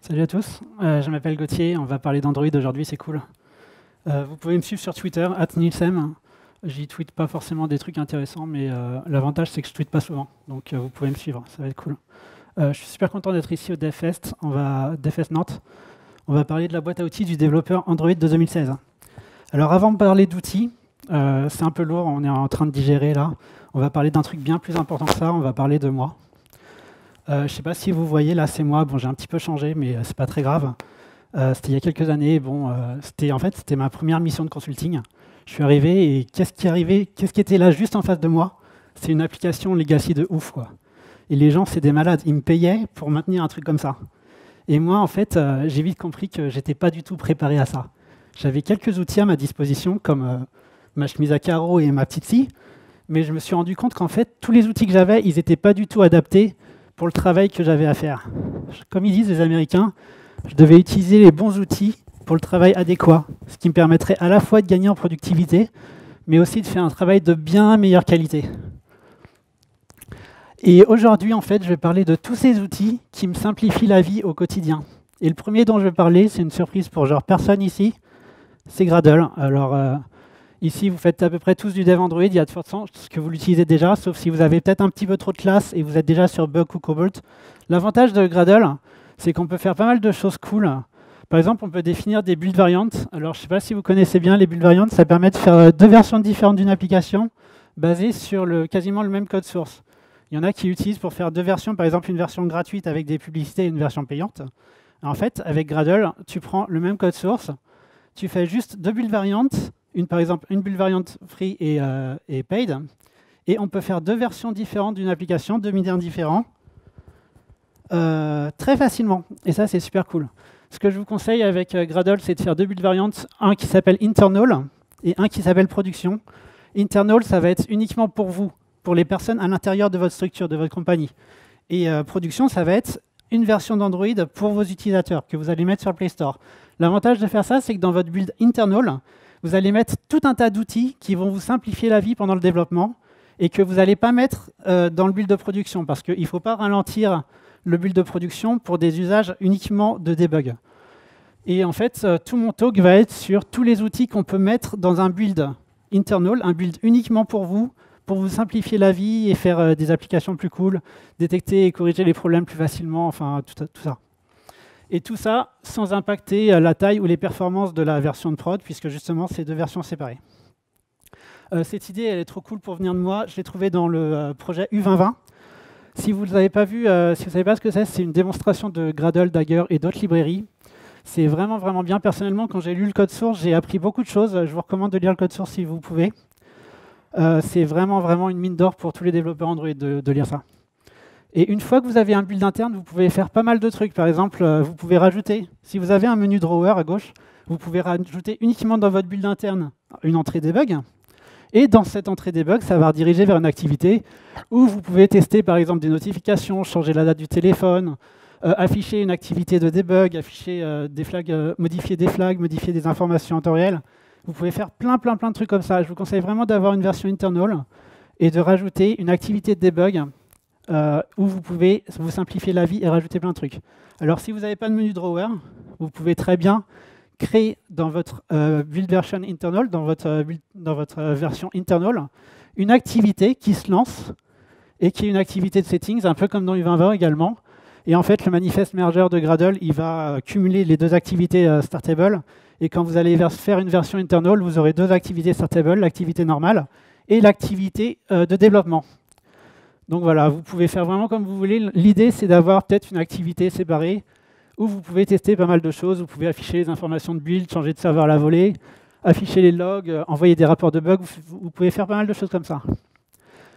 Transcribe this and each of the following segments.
Salut à tous, je m'appelle Gauthier, on va parler d'Android aujourd'hui, c'est cool. Vous pouvez me suivre sur Twitter, @nilsem. J'y tweete pas forcément des trucs intéressants, mais l'avantage c'est que je tweete pas souvent, donc vous pouvez me suivre, ça va être cool. Je suis super content d'être ici au DevFest, DevFest Nantes. On va parler de la boîte à outils du développeur Android de 2016. Alors avant de parler d'outils, c'est un peu lourd, on est en train de digérer là. On va parler d'un truc bien plus important que ça, on va parler de moi. Je ne sais pas si vous voyez, là c'est moi, bon j'ai un petit peu changé, mais c'est pas très grave. C'était il y a quelques années, c'était ma première mission de consulting. Je suis arrivé et qu'est-ce qui était là juste en face de moi? C'est une application legacy de ouf, quoi. Et les gens, c'est des malades, ils me payaient pour maintenir un truc comme ça. Et moi, en fait, j'ai vite compris que j'étais pas du tout préparé à ça. J'avais quelques outils à ma disposition, comme ma chemise à carreaux et ma petite scie, mais je me suis rendu compte qu'en fait, tous les outils que j'avais, ils n'étaient pas du tout adaptés pour le travail que j'avais à faire. Comme ils disent les Américains, je devais utiliser les bons outils pour le travail adéquat, ce qui me permettrait à la fois de gagner en productivité, mais aussi de faire un travail de bien meilleure qualité. Et aujourd'hui, en fait, je vais parler de tous ces outils qui me simplifient la vie au quotidien. Et le premier dont je vais parler, c'est une surprise pour genre personne ici, c'est Gradle. Alors, ici, vous faites à peu près tous du dev Android, il y a de fortes chances que vous l'utilisez déjà, sauf si vous avez peut-être un petit peu trop de classes et vous êtes déjà sur Bug ou Cobalt. L'avantage de Gradle, c'est qu'on peut faire pas mal de choses cool. Par exemple, on peut définir des build variantes. Alors, je ne sais pas si vous connaissez bien les build variantes, ça permet de faire deux versions différentes d'une application basées sur quasiment le même code source. Il y en a qui utilisent pour faire deux versions, par exemple une version gratuite avec des publicités et une version payante. En fait, avec Gradle, tu prends le même code source, tu fais juste deux build variantes, par exemple une build variante free et paid, et on peut faire deux versions différentes d'une application, deux médias différents, très facilement. Et ça, c'est super cool. Ce que je vous conseille avec Gradle, c'est de faire deux build variantes, un qui s'appelle internal et un qui s'appelle production. Internal, ça va être uniquement pour vous, pour les personnes à l'intérieur de votre structure, de votre compagnie. Et production, ça va être une version d'Android pour vos utilisateurs que vous allez mettre sur le Play Store. L'avantage de faire ça, c'est que dans votre build internal, vous allez mettre tout un tas d'outils qui vont vous simplifier la vie pendant le développement et que vous n'allez pas mettre dans le build de production parce qu'il ne faut pas ralentir le build de production pour des usages uniquement de debug. Et en fait, tout mon talk va être sur tous les outils qu'on peut mettre dans un build internal, un build uniquement pour vous simplifier la vie et faire des applications plus cool, détecter et corriger les problèmes plus facilement, enfin tout ça. Et tout ça sans impacter la taille ou les performances de la version de prod, puisque justement, c'est deux versions séparées. Cette idée, elle est trop cool pour venir de moi. Je l'ai trouvée dans le projet U2020. Si vous ne l'avez pas vu, si vous ne savez pas ce que c'est une démonstration de Gradle, Dagger et d'autres librairies. C'est vraiment, vraiment bien. Personnellement, quand j'ai lu le code source, j'ai appris beaucoup de choses. Je vous recommande de lire le code source si vous pouvez. C'est vraiment, vraiment une mine d'or pour tous les développeurs Android de lire ça. Et une fois que vous avez un build interne, vous pouvez faire pas mal de trucs. Par exemple, vous pouvez rajouter, si vous avez un menu drawer à gauche, vous pouvez rajouter uniquement dans votre build interne une entrée debug. Et dans cette entrée debug, ça va rediriger vers une activité où vous pouvez tester par exemple des notifications, changer la date du téléphone, afficher une activité de debug, afficher des flags, modifier des informations en temps réel. Vous pouvez faire plein de trucs comme ça. Je vous conseille vraiment d'avoir une version internal et de rajouter une activité de debug où vous pouvez vous simplifier la vie et rajouter plein de trucs. Alors si vous n'avez pas de menu drawer, vous pouvez très bien créer dans votre build version internal, dans votre version internal, une activité qui se lance et qui est une activité de settings, un peu comme dans U2020 également. Et en fait, le manifeste merger de Gradle, il va cumuler les deux activités startable. Et quand vous allez faire une version internal, vous aurez deux activités startable, l'activité normale et l'activité de développement. Donc voilà, vous pouvez faire vraiment comme vous voulez. L'idée, c'est d'avoir peut-être une activité séparée où vous pouvez tester pas mal de choses. Vous pouvez afficher les informations de build, changer de serveur à la volée, afficher les logs, envoyer des rapports de bugs. Vous pouvez faire pas mal de choses comme ça.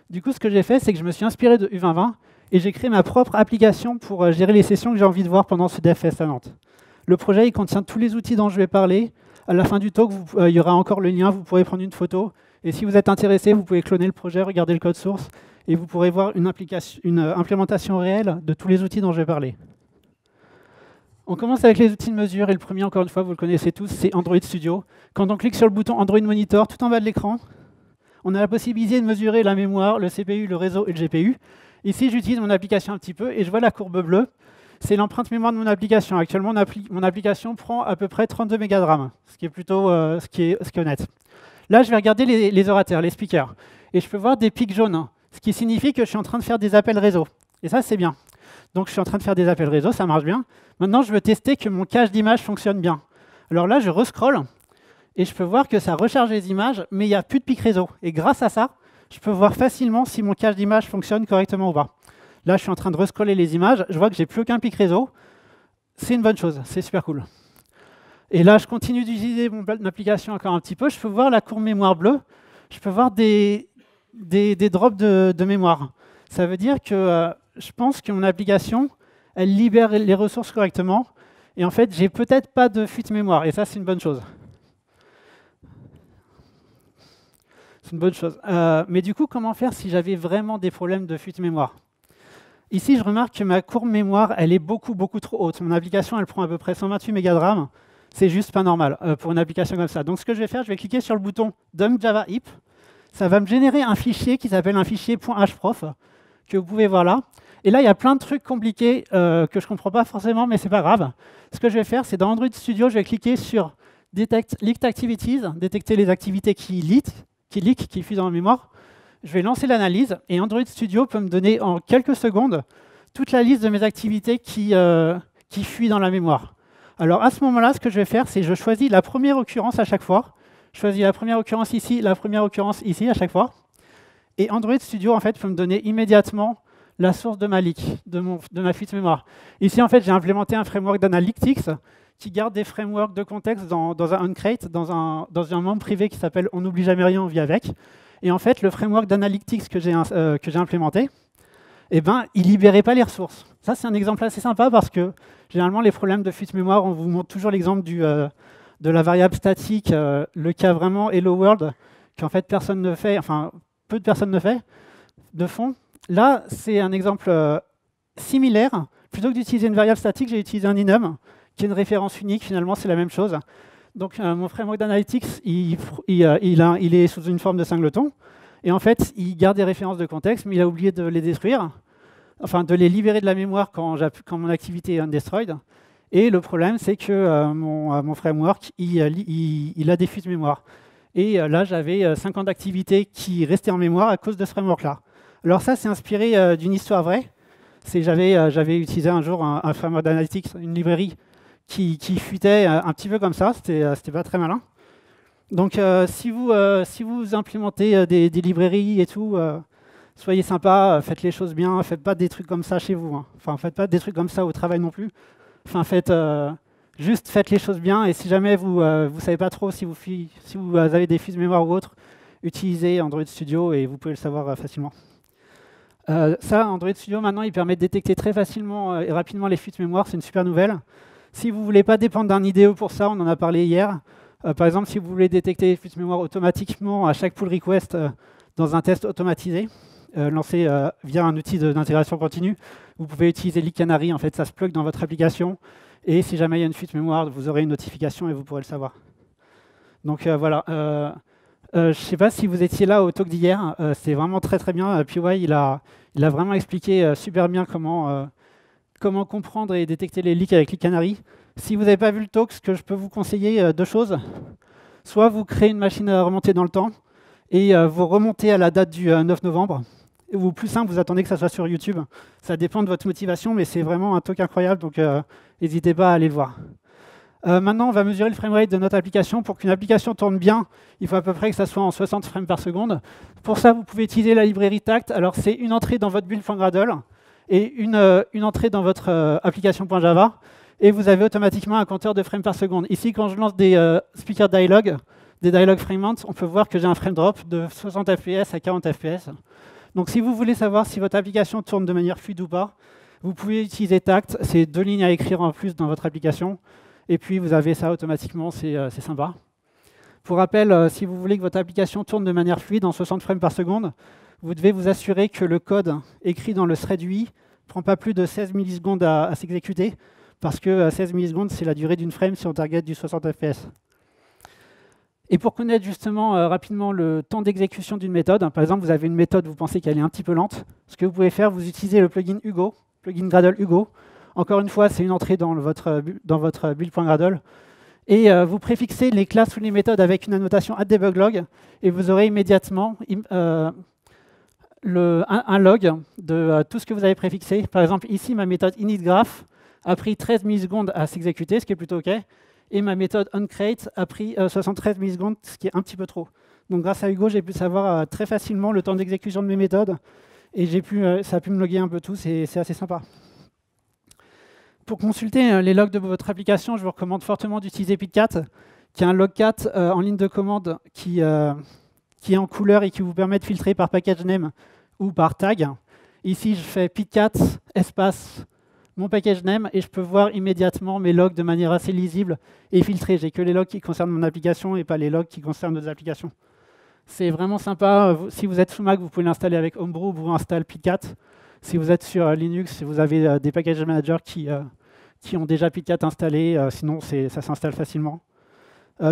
Du coup, ce que j'ai fait, c'est que je me suis inspiré de U2020 et j'ai créé ma propre application pour gérer les sessions que j'ai envie de voir pendant ce DevFest à Nantes. Le projet, il contient tous les outils dont je vais parler. À la fin du talk, il y aura encore le lien, vous pourrez prendre une photo. Et si vous êtes intéressé, vous pouvez cloner le projet, regarder le code source, et vous pourrez voir une implémentation réelle de tous les outils dont je vais parler. On commence avec les outils de mesure, et le premier, encore une fois, vous le connaissez tous, c'est Android Studio. Quand on clique sur le bouton Android Monitor, tout en bas de l'écran, on a la possibilité de mesurer la mémoire, le CPU, le réseau et le GPU. Ici, j'utilise mon application un petit peu et je vois la courbe bleue. C'est l'empreinte mémoire de mon application. Actuellement, mon application prend à peu près 32 mégas de RAM, ce qui est plutôt ce qui est honnête. Là, je vais regarder les orateurs, les speakers. Et je peux voir des pics jaunes, ce qui signifie que je suis en train de faire des appels réseau. Et ça, c'est bien. Donc, je suis en train de faire des appels réseau, ça marche bien. Maintenant, je veux tester que mon cache d'images fonctionne bien. Alors là, je rescroll et je peux voir que ça recharge les images, mais il n'y a plus de pic réseau. Et grâce à ça, je peux voir facilement si mon cache d'images fonctionne correctement ou pas. Là, je suis en train de rescroller les images, je vois que j'ai plus aucun pic réseau. C'est une bonne chose, c'est super cool. Et là, je continue d'utiliser mon application encore un petit peu. Je peux voir la courbe mémoire bleue. Je peux voir des drops de mémoire. Ça veut dire que je pense que mon application, elle libère les ressources correctement. Et en fait, j'ai peut-être pas de fuite mémoire. Et ça, c'est une bonne chose. C'est une bonne chose. Mais du coup, comment faire si j'avais vraiment des problèmes de fuite mémoire? Ici, je remarque que ma courbe mémoire, elle est beaucoup trop haute. Mon application, elle prend à peu près 128 mégas de RAM. C'est juste pas normal pour une application comme ça. Donc, ce que je vais faire, je vais cliquer sur le bouton Dump Java Heap. Ça va me générer un fichier qui s'appelle un fichier .hprof, que vous pouvez voir là. Et là, il y a plein de trucs compliqués que je ne comprends pas forcément, mais ce n'est pas grave. Ce que je vais faire, c'est dans Android Studio, je vais cliquer sur Detect Leaked Activities, détecter les activités qui leak, qui fuient dans la mémoire. Je vais lancer l'analyse, et Android Studio peut me donner en quelques secondes toute la liste de mes activités qui fuient dans la mémoire. Alors à ce moment-là, ce que je vais faire, c'est que je choisis la première occurrence à chaque fois. Je choisis la première occurrence ici, la première occurrence ici à chaque fois. Et Android Studio, en fait, peut me donner immédiatement la source de ma leak, de ma fuite mémoire. Ici, en fait, j'ai implémenté un framework d'analytics qui garde des frameworks de contexte dans un uncrate, dans un membre privé qui s'appelle On n'oublie jamais rien, on vit avec. Et en fait, le framework d'analytics que j'ai implémenté, eh ben, il ne libérait pas les ressources. Ça, c'est un exemple assez sympa parce que généralement, les problèmes de fuite mémoire, on vous montre toujours l'exemple de la variable statique, le cas vraiment Hello World, qu'en fait personne ne fait, enfin peu de personnes ne font. Là, c'est un exemple similaire. Plutôt que d'utiliser une variable statique, j'ai utilisé un enum, qui est une référence unique. Finalement, c'est la même chose. Donc, mon framework d'analytics, il est sous une forme de singleton. Et en fait, il garde des références de contexte, mais il a oublié de les détruire, enfin de les libérer de la mémoire quand mon activité est undestroyed. Et le problème, c'est que mon framework, il a des fuites mémoire. Et là, j'avais 50 activités qui restaient en mémoire à cause de ce framework-là. Alors ça, c'est inspiré d'une histoire vraie. J'avais utilisé un jour un framework d'analytics, une librairie qui fuitait un petit peu comme ça. C'était pas très malin. Donc, si vous implémentez des librairies et tout, soyez sympa, faites les choses bien, faites pas des trucs comme ça chez vous. Hein. Enfin, faites pas des trucs comme ça au travail non plus. Enfin, juste faites les choses bien. Et si jamais vous savez pas trop si vous avez des fuites de mémoire ou autre, utilisez Android Studio et vous pouvez le savoir facilement. Android Studio, maintenant, il permet de détecter très facilement et rapidement les fuites mémoire. C'est une super nouvelle. Si vous ne voulez pas dépendre d'un IDE pour ça, on en a parlé hier. Par exemple, si vous voulez détecter les fuites mémoire automatiquement à chaque pull request dans un test automatisé, lancé via un outil d'intégration continue, vous pouvez utiliser Leak Canary. En fait, ça se plug dans votre application. Et si jamais il y a une fuite mémoire, vous aurez une notification et vous pourrez le savoir. Donc voilà. Je ne sais pas si vous étiez là au talk d'hier. C'est vraiment très bien. PY, il a vraiment expliqué super bien comment comprendre et détecter les leaks avec Leak Canary. Si vous n'avez pas vu le talk, ce que je peux vous conseiller, deux choses. Soit vous créez une machine à remonter dans le temps et vous remontez à la date du 9 novembre. Ou plus simple, vous attendez que ça soit sur YouTube. Ça dépend de votre motivation, mais c'est vraiment un talk incroyable, donc n'hésitez pas à aller le voir. Maintenant, on va mesurer le framerate de notre application. Pour qu'une application tourne bien, il faut à peu près que ça soit en 60 frames par seconde. Pour ça, vous pouvez utiliser la librairie Tact. Alors, c'est une entrée dans votre build.gradle et une entrée dans votre application.java. Et vous avez automatiquement un compteur de frames par seconde. Ici, quand je lance des speaker dialogue, des dialogue framements, on peut voir que j'ai un frame drop de 60 fps à 40 fps. Donc, si vous voulez savoir si votre application tourne de manière fluide ou pas, vous pouvez utiliser Tact. C'est 2 lignes à écrire en plus dans votre application. Et puis, vous avez ça automatiquement, c'est sympa. Pour rappel, si vous voulez que votre application tourne de manière fluide en 60 frames par seconde, vous devez vous assurer que le code écrit dans le thread UI ne prend pas plus de 16 millisecondes à s'exécuter, parce que 16 millisecondes, c'est la durée d'une frame si on target du 60 fps. Et pour connaître justement rapidement le temps d'exécution d'une méthode, par exemple, vous avez une méthode, vous pensez qu'elle est un petit peu lente, ce que vous pouvez faire, vous utilisez le plugin Hugo, plugin Gradle Hugo. Encore une fois, c'est une entrée dans votre build.gradle. Et vous préfixez les classes ou les méthodes avec une annotation @debuglog, et vous aurez immédiatement un log de tout ce que vous avez préfixé. Par exemple, ici, ma méthode initGraph a pris 13 millisecondes à s'exécuter, ce qui est plutôt OK. Et ma méthode onCreate a pris 73 millisecondes, ce qui est un petit peu trop. Donc grâce à Hugo, j'ai pu savoir très facilement le temps d'exécution de mes méthodes. Et ça a pu me loguer un peu tout, c'est assez sympa. Pour consulter les logs de votre application, je vous recommande fortement d'utiliser Pitcat, qui est un logcat en ligne de commande qui est en couleur et qui vous permet de filtrer par package name ou par tag. Ici, je fais Pitcat, espace, mon package name, et je peux voir immédiatement mes logs de manière assez lisible et filtrée. J'ai que les logs qui concernent mon application et pas les logs qui concernent d'autres applications. C'est vraiment sympa. Si vous êtes sous Mac, vous pouvez l'installer avec Homebrew, vous installez Pitcat. Si vous êtes sur Linux, vous avez des package managers qui ont déjà Pitcat installé. Sinon, ça s'installe facilement.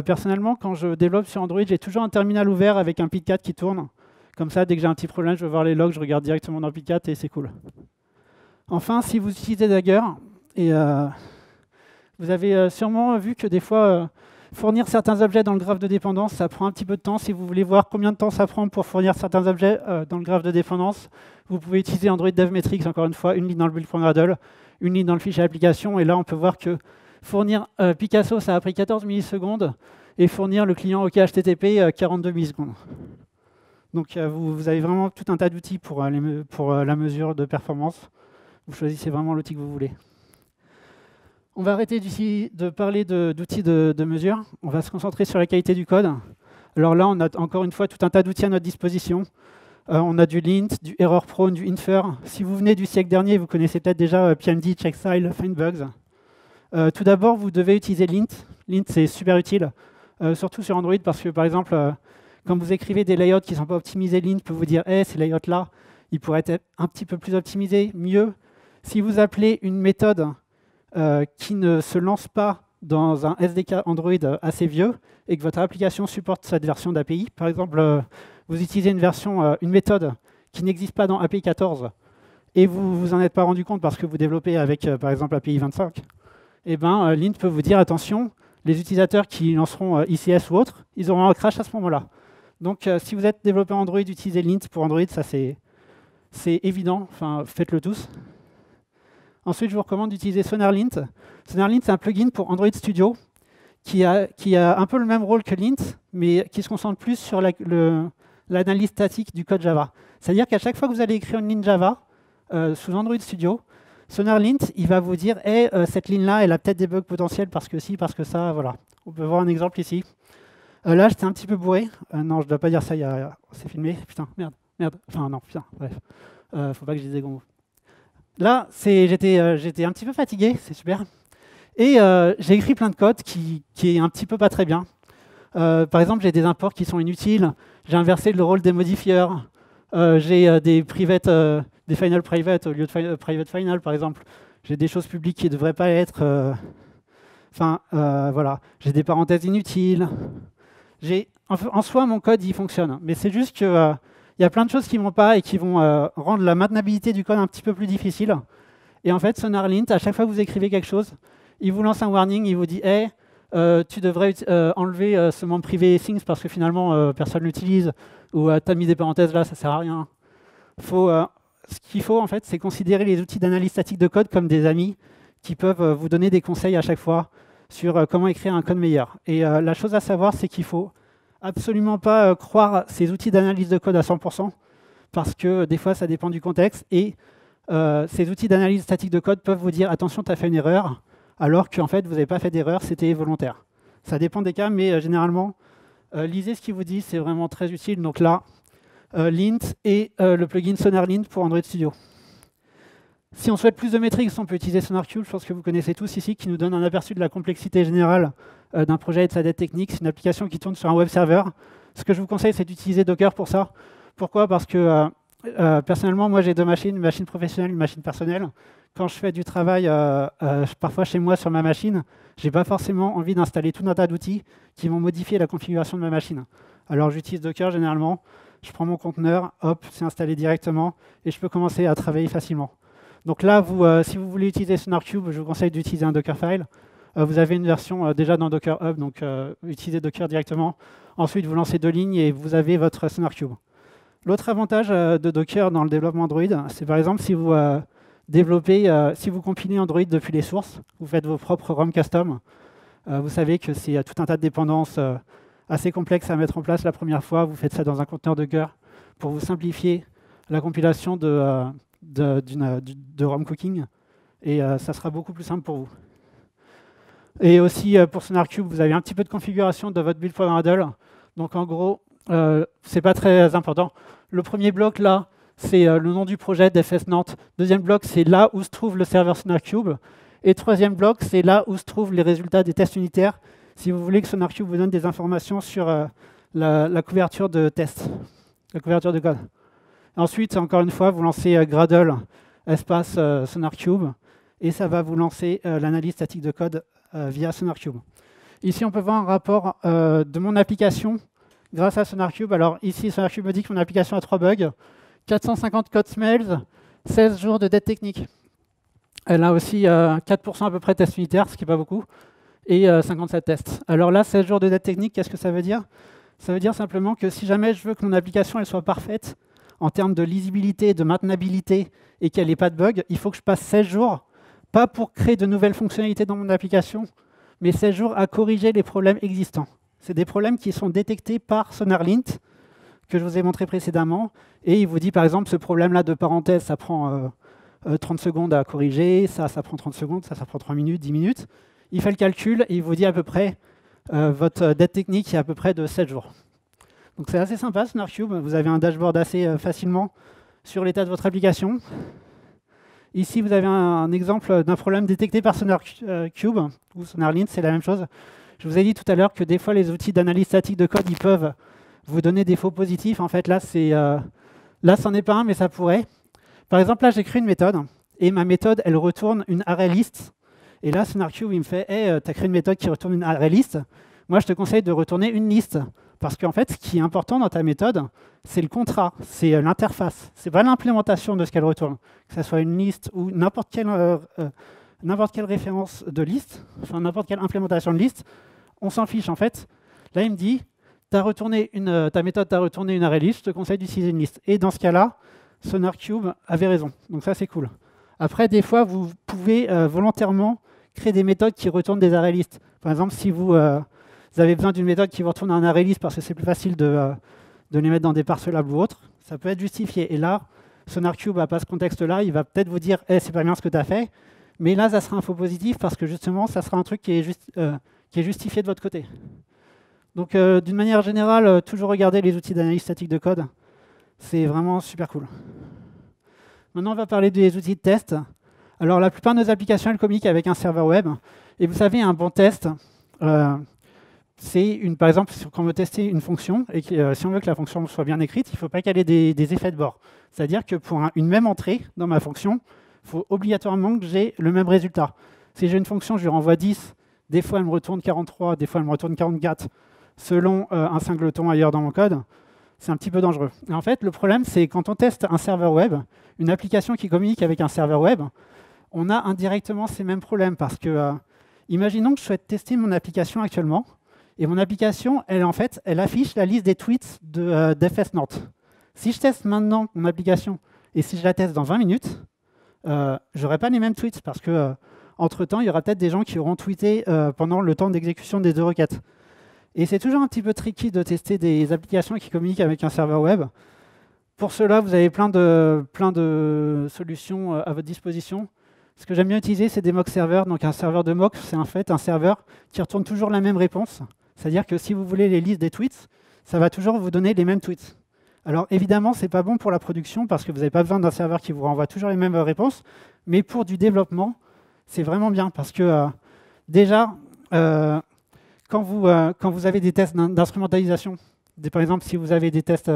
Personnellement, quand je développe sur Android, j'ai toujours un terminal ouvert avec un Pitcat qui tourne. Comme ça, dès que j'ai un petit problème, je veux voir les logs, je regarde directement dans Pitcat et c'est cool. Enfin, si vous utilisez Dagger, et vous avez sûrement vu que des fois, fournir certains objets dans le graphe de dépendance, ça prend un petit peu de temps. Si vous voulez voir combien de temps ça prend pour fournir certains objets dans le graphe de dépendance, vous pouvez utiliser Android DevMetrics, encore une fois, une ligne dans le build.gradle, une ligne dans le fichier application, et là, on peut voir que fournir Picasso, ça a pris 14 millisecondes, et fournir le client OK HTTP, 42 millisecondes. Donc, vous avez vraiment tout un tas d'outils pour la mesure de performance. Vous choisissez vraiment l'outil que vous voulez. On va arrêter de parler d'outils de mesure. On va se concentrer sur la qualité du code. Alors là, on a encore une fois tout un tas d'outils à notre disposition. On a du lint, du error prone, du infer. Si vous venez du siècle dernier, vous connaissez peut-être déjà PMD, checkstyle, findbugs. Tout d'abord, vous devez utiliser lint. Lint, c'est super utile, surtout sur Android, parce que par exemple, quand vous écrivez des layouts qui ne sont pas optimisés, lint peut vous dire hey, ces layouts-là, ils pourraient être un petit peu plus optimisés, mieux. Si vous appelez une méthode qui ne se lance pas dans un SDK Android assez vieux et que votre application supporte cette version d'API, par exemple, vous utilisez une méthode qui n'existe pas dans API 14 et vous vous en êtes pas rendu compte parce que vous développez avec, par exemple, API 25, eh ben, Lint peut vous dire, attention, les utilisateurs qui lanceront ICS ou autre, ils auront un crash à ce moment-là. Donc, si vous êtes développeur Android, utilisez Lint pour Android, ça c'est évident, enfin, faites-le tous. Ensuite, je vous recommande d'utiliser SonarLint. SonarLint, c'est un plugin pour Android Studio qui a un peu le même rôle que Lint, mais qui se concentre plus sur l'analyse statique du code Java. C'est-à-dire qu'à chaque fois que vous allez écrire une ligne Java sous Android Studio, SonarLint, il va vous dire hey, cette ligne-là, elle a peut-être des bugs potentiels parce que ci, parce que ça, voilà. On peut voir un exemple ici. Là, j'étais un petit peu bourré. Non, je ne dois pas dire ça, c'est filmé. Putain, merde. Enfin, non, putain, bref. Faut pas que je dise des gros mots. Là, j'étais un petit peu fatigué, c'est super. Et j'ai écrit plein de code qui est un petit peu pas très bien. Par exemple, j'ai des imports qui sont inutiles. J'ai inversé le rôle des modifieurs. J'ai des final private au lieu de private final, par exemple. J'ai des choses publiques qui ne devraient pas être. Voilà. J'ai des parenthèses inutiles. En soi, mon code, il fonctionne. Mais c'est juste que y a plein de choses qui ne vont pas et qui vont rendre la maintenabilité du code un petit peu plus difficile. Et en fait, SonarLint, à chaque fois que vous écrivez quelque chose, il vous lance un warning, il vous dit hey, tu devrais enlever ce membre privé things parce que finalement, personne ne l'utilise, ou tu as mis des parenthèses là, ça ne sert à rien. Ce qu'il faut, en fait, c'est considérer les outils d'analyse statique de code comme des amis qui peuvent vous donner des conseils à chaque fois sur comment écrire un code meilleur. Et la chose à savoir, c'est qu'il ne faut absolument pas croire ces outils d'analyse de code à 100%, parce que des fois, ça dépend du contexte. Et ces outils d'analyse statique de code peuvent vous dire « Attention, tu as fait une erreur », alors qu'en fait, vous n'avez pas fait d'erreur, c'était volontaire. Ça dépend des cas, mais généralement, lisez ce qu'ils vous disent, c'est vraiment très utile. Donc là, Lint et le plugin SonarLint pour Android Studio. Si on souhaite plus de métriques, on peut utiliser SonarQube, je pense que vous connaissez tous ici, qui nous donne un aperçu de la complexité générale d'un projet et de sa dette technique. C'est une application qui tourne sur un web server. Ce que je vous conseille, c'est d'utiliser Docker pour ça. Pourquoi ? Parce que Personnellement, moi j'ai deux machines, une machine professionnelle, une machine personnelle. Quand je fais du travail, parfois chez moi sur ma machine, je n'ai pas forcément envie d'installer tout un tas d'outils qui vont modifier la configuration de ma machine. Alors j'utilise Docker généralement, je prends mon conteneur, hop, c'est installé directement et je peux commencer à travailler facilement. Donc là, si vous voulez utiliser SonarQube, je vous conseille d'utiliser un Dockerfile. Vous avez une version déjà dans Docker Hub, donc utilisez Docker directement. Ensuite, vous lancez 2 lignes et vous avez votre SonarQube. L'autre avantage de Docker dans le développement Android, c'est par exemple si vous si vous compilez Android depuis les sources, vous faites vos propres ROM custom, vous savez que c'est tout un tas de dépendances assez complexes à mettre en place la première fois. Vous faites ça dans un conteneur Docker pour vous simplifier la compilation de ROM cooking et ça sera beaucoup plus simple pour vous. Et aussi pour SonarQube, vous avez un petit peu de configuration de votre build.Gradle. Donc en gros, c'est pas très important. Le premier bloc là, c'est le nom du projet d'FS Nantes. Deuxième bloc, c'est là où se trouve le serveur SonarQube. Et troisième bloc, c'est là où se trouvent les résultats des tests unitaires. Si vous voulez que SonarQube vous donne des informations sur la couverture de tests, la couverture de code. Ensuite, encore une fois, vous lancez Gradle espace SonarQube et ça va vous lancer l'analyse statique de code via SonarQube. Ici, on peut voir un rapport de mon application grâce à SonarQube. Alors ici, SonarQube me dit que mon application a 3 bugs, 450 code smells, 16 jours de dette technique. Elle a aussi 4% à peu près de tests unitaires, ce qui n'est pas beaucoup, et 57 tests. Alors là, 16 jours de dette technique, qu'est-ce que ça veut dire? Ça veut dire simplement que si jamais je veux que mon application elle soit parfaite en termes de lisibilité, de maintenabilité, et qu'elle n'ait pas de bug, il faut que je passe 16 jours, pas pour créer de nouvelles fonctionnalités dans mon application, mais 16 jours à corriger les problèmes existants. C'est des problèmes qui sont détectés par SonarLint, que je vous ai montré précédemment, et il vous dit par exemple ce problème-là de parenthèse, ça prend 30 secondes à corriger, ça prend 30 secondes, ça prend 3 minutes, 10 minutes. Il fait le calcul et il vous dit à peu près, votre dette technique est à peu près de 7 jours. Donc c'est assez sympa SonarQube, vous avez un dashboard assez facilement sur l'état de votre application. Ici, vous avez un exemple d'un problème détecté par SonarQube, ou SonarLint, c'est la même chose. Je vous ai dit tout à l'heure que des fois, les outils d'analyse statique de code, ils peuvent vous donner des faux positifs. En fait, là, c'en est pas un, mais ça pourrait. Par exemple, là, j'ai créé une méthode, et ma méthode, elle retourne une ArrayList. Et là, SonarQube, il me fait hey, tu as créé une méthode qui retourne une ArrayList. Moi, je te conseille de retourner une liste. Parce qu'en fait, ce qui est important dans ta méthode, c'est le contrat, c'est l'interface. Ce n'est pas l'implémentation de ce qu'elle retourne. Que ce soit une liste ou n'importe quelle référence de liste, enfin n'importe quelle implémentation de liste, on s'en fiche en fait. Là, il me dit, ta méthode t'a retourné une ArrayList, je te conseille d'utiliser une liste. Et dans ce cas-là, SonarQube avait raison. Donc ça, c'est cool. Après, des fois, vous pouvez volontairement créer des méthodes qui retournent des ArrayList. Par exemple, si vous avez besoin d'une méthode qui vous retourne un ArrayList parce que c'est plus facile de les mettre dans des parcelables ou autre, ça peut être justifié. Et là, SonarQube n'a pas ce contexte-là, il va peut-être vous dire hey, « c'est pas bien ce que tu as fait », mais là, ça sera un faux positif parce que justement, ça sera un truc qui est justifié de votre côté. Donc, d'une manière générale, toujours regarder les outils d'analyse statique de code. C'est vraiment super cool. Maintenant, on va parler des outils de test. Alors, la plupart de nos applications, elles communiquent avec un serveur web. Et vous savez, un bon test, c'est par exemple, quand on veut tester une fonction, et que, si on veut que la fonction soit bien écrite, il ne faut pas qu'elle ait des effets de bord. C'est-à-dire que pour une même entrée dans ma fonction, il faut obligatoirement que j'ai le même résultat. Si j'ai une fonction, je lui renvoie 10, des fois elle me retourne 43, des fois elle me retourne 44, selon un singleton ailleurs dans mon code, c'est un petit peu dangereux. Et en fait, le problème, c'est quand on teste un serveur web, une application qui communique avec un serveur web, on a indirectement ces mêmes problèmes parce que, imaginons que je souhaite tester mon application actuellement, et mon application, elle affiche la liste des tweets d'FS Nantes. Si je teste maintenant mon application, et si je la teste dans 20 minutes, je n'aurai pas les mêmes tweets, parce que entre-temps, il y aura peut-être des gens qui auront tweeté pendant le temps d'exécution des 2 requêtes. Et c'est toujours un petit peu tricky de tester des applications qui communiquent avec un serveur web. Pour cela, vous avez plein de solutions à votre disposition. Ce que j'aime bien utiliser, c'est des mock serveurs. Donc un serveur de mock, c'est en fait un serveur qui retourne toujours la même réponse. C'est-à-dire que si vous voulez les listes des tweets, ça va toujours vous donner les mêmes tweets. Alors évidemment, ce n'est pas bon pour la production parce que vous n'avez pas besoin d'un serveur qui vous renvoie toujours les mêmes réponses. Mais pour du développement, c'est vraiment bien parce que déjà, quand vous avez des tests d'instrumentalisation, par exemple si vous avez des tests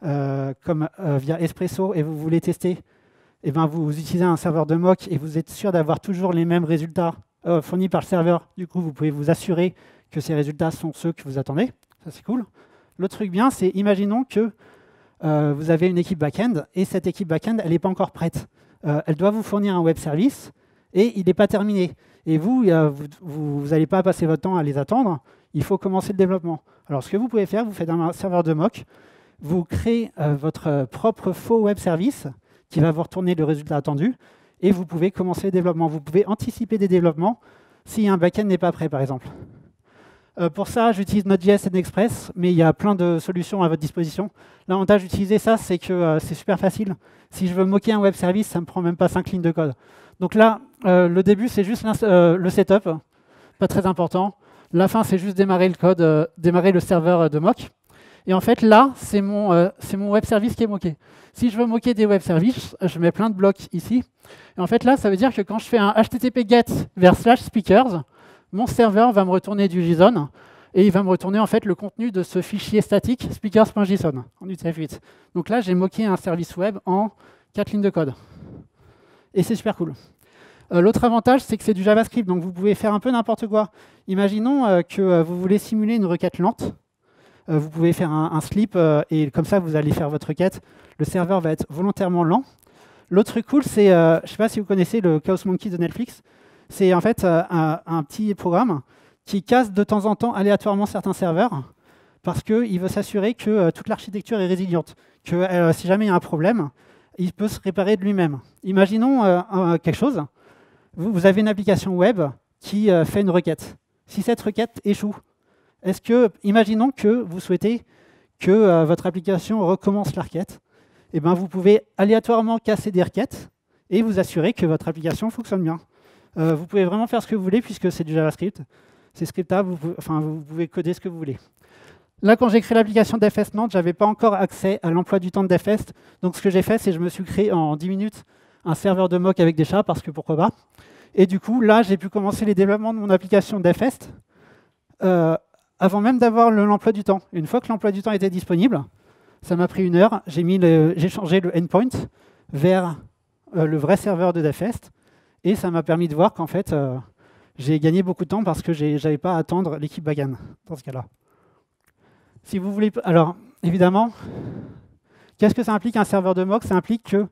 comme via Espresso, et vous voulez tester, et ben vous utilisez un serveur de mock et vous êtes sûr d'avoir toujours les mêmes résultats fournis par le serveur. Du coup, vous pouvez vous assurer que ces résultats sont ceux que vous attendez. Ça, c'est cool. L'autre truc bien, c'est imaginons que vous avez une équipe back-end et cette équipe back-end, elle n'est pas encore prête. Elle doit vous fournir un web service et il n'est pas terminé. Et vous n'allez pas passer votre temps à les attendre. Il faut commencer le développement. Alors, ce que vous pouvez faire, vous faites un serveur de mock, vous créez votre propre faux web service qui va vous retourner le résultat attendu et vous pouvez commencer le développement. Vous pouvez anticiper des développements si un back-end n'est pas prêt, par exemple. Pour ça, j'utilise Node.js et Nexpress, mais il y a plein de solutions à votre disposition. L'avantage d'utiliser ça, c'est que c'est super facile. Si je veux moquer un web service, ça ne me prend même pas 5 lignes de code. Donc là, le début, c'est juste le setup, pas très important. La fin, c'est juste démarrer le code, démarrer le serveur de mock. Et en fait, là, c'est mon web service qui est moqué. Si je veux moquer des web services, je mets plein de blocs ici. Et en fait, là, ça veut dire que quand je fais un HTTP GET vers /speakers, mon serveur va me retourner du JSON et il va me retourner en fait le contenu de ce fichier statique speakers.json en UTF-8. Donc là, j'ai moqué un service web en 4 lignes de code. Et c'est super cool. L'autre avantage, c'est que c'est du JavaScript, donc vous pouvez faire un peu n'importe quoi. Imaginons que vous voulez simuler une requête lente. Vous pouvez faire un slip et comme ça, vous allez faire votre requête. Le serveur va être volontairement lent. L'autre truc cool, c'est, je ne sais pas si vous connaissez le Chaos Monkey de Netflix. C'est en fait un petit programme qui casse de temps en temps aléatoirement certains serveurs parce qu'il veut s'assurer que toute l'architecture est résiliente, que si jamais il y a un problème, il peut se réparer de lui-même. Imaginons quelque chose. Vous avez une application web qui fait une requête. Si cette requête échoue, imaginons que vous souhaitez que votre application recommence la requête, et ben vous pouvez aléatoirement casser des requêtes et vous assurer que votre application fonctionne bien. Vous pouvez vraiment faire ce que vous voulez puisque c'est du JavaScript. C'est scriptable, vous pouvez coder ce que vous voulez. Là, quand j'ai créé l'application DevFest Nantes, je n'avais pas encore accès à l'emploi du temps de DevFest. Donc ce que j'ai fait, c'est que je me suis créé en 10 minutes un serveur de mock avec des chats, parce que pourquoi pas. Et du coup, là, j'ai pu commencer les développements de mon application DevFest avant même d'avoir l'emploi du temps. Une fois que l'emploi du temps était disponible, ça m'a pris 1 heure. J'ai changé le endpoint vers le vrai serveur de DevFest. Et ça m'a permis de voir qu'en fait, j'ai gagné beaucoup de temps parce que je n'avais pas à attendre l'équipe back-end dans ce cas-là. Si vous voulez, alors, évidemment, qu'est-ce que ça implique un serveur de mock? Ça implique que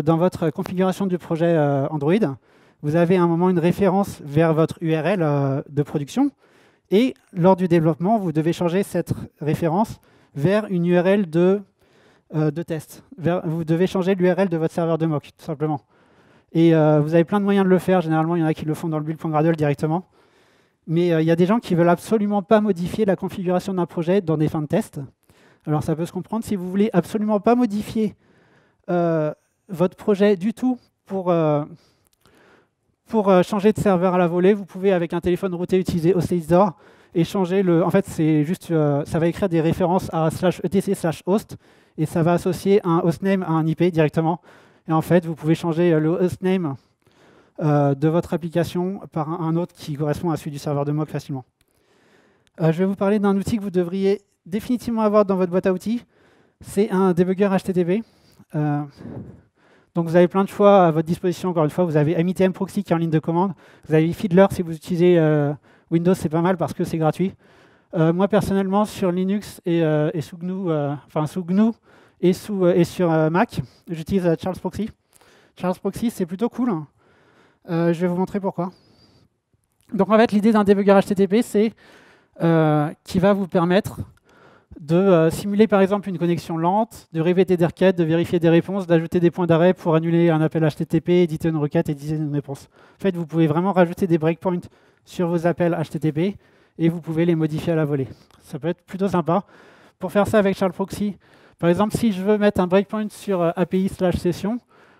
dans votre configuration du projet Android, vous avez à un moment une référence vers votre URL de production. Et lors du développement, vous devez changer cette référence vers une URL de test. Vous devez changer l'URL de votre serveur de mock, tout simplement. Et vous avez plein de moyens de le faire. Généralement, il y en a qui le font dans le build.gradle directement. Mais il y a des gens qui ne veulent absolument pas modifier la configuration d'un projet dans des fins de test. Alors ça peut se comprendre. Si vous voulez absolument pas modifier votre projet du tout pour changer de serveur à la volée, vous pouvez, avec un téléphone routé, utiliser Hostgator et changer le... En fait, c'est juste, ça va écrire des références à /etc/host et ça va associer un hostname à un IP directement. Et en fait, vous pouvez changer le hostname de votre application par un autre qui correspond à celui du serveur de mock facilement. Je vais vous parler d'un outil que vous devriez définitivement avoir dans votre boîte à outils. C'est un debugger HTTP. Donc vous avez plein de choix à votre disposition. Encore une fois, vous avez MITM Proxy qui est en ligne de commande. Vous avez Fiddler si vous utilisez Windows, c'est pas mal parce que c'est gratuit. Moi, personnellement, sur Linux et sous GNU, sous GNU et sur Mac, j'utilise Charles Proxy. Charles Proxy, c'est plutôt cool. Je vais vous montrer pourquoi. Donc en fait, l'idée d'un debugger HTTP, c'est qui va vous permettre de simuler par exemple une connexion lente, de répéter des requêtes, de vérifier des réponses, d'ajouter des points d'arrêt pour annuler un appel HTTP, éditer une requête, éditer une réponse. En fait, vous pouvez vraiment rajouter des breakpoints sur vos appels HTTP et vous pouvez les modifier à la volée. Ça peut être plutôt sympa. Pour faire ça avec Charles Proxy, par exemple, si je veux mettre un breakpoint sur API/session,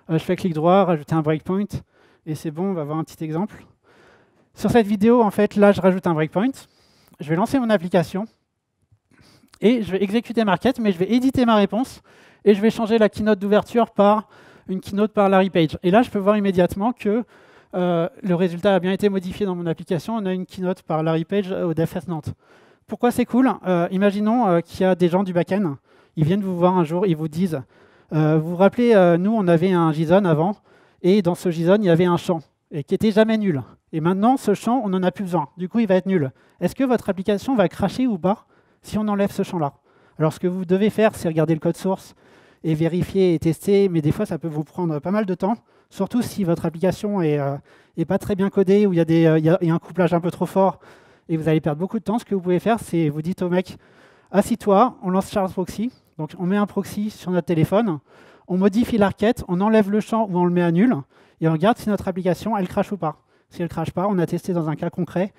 je fais clic droit, rajouter un breakpoint, et c'est bon, on va voir un petit exemple. Sur cette vidéo, en fait, là, je rajoute un breakpoint. Je vais lancer mon application. Et je vais exécuter ma requête, mais je vais éditer ma réponse et je vais changer la keynote d'ouverture par une keynote par Larry Page. Et là, je peux voir immédiatement que le résultat a bien été modifié dans mon application. On a une keynote par Larry Page au DevFest Nantes. Pourquoi c'est cool? Imaginons qu'il y a des gens du back-end. Ils viennent vous voir un jour, ils vous disent, vous vous rappelez, nous, on avait un JSON avant, et dans ce JSON, il y avait un champ, et qui n'était jamais nul. Et maintenant, ce champ, on n'en a plus besoin. Du coup, il va être nul. Est-ce que votre application va crasher ou pas si on enlève ce champ-là? Alors, ce que vous devez faire, c'est regarder le code source et vérifier et tester, mais des fois, ça peut vous prendre pas mal de temps, surtout si votre application est pas très bien codée, ou il y a un couplage un peu trop fort, et vous allez perdre beaucoup de temps. Ce que vous pouvez faire, c'est vous dites au mec, assis-toi, on lance Charles Proxy. Donc, on met un proxy sur notre téléphone, on modifie la requête, on enlève le champ ou on le met à nul, et on regarde si notre application, elle crache ou pas. Si elle ne crache pas, on a testé dans un cas concret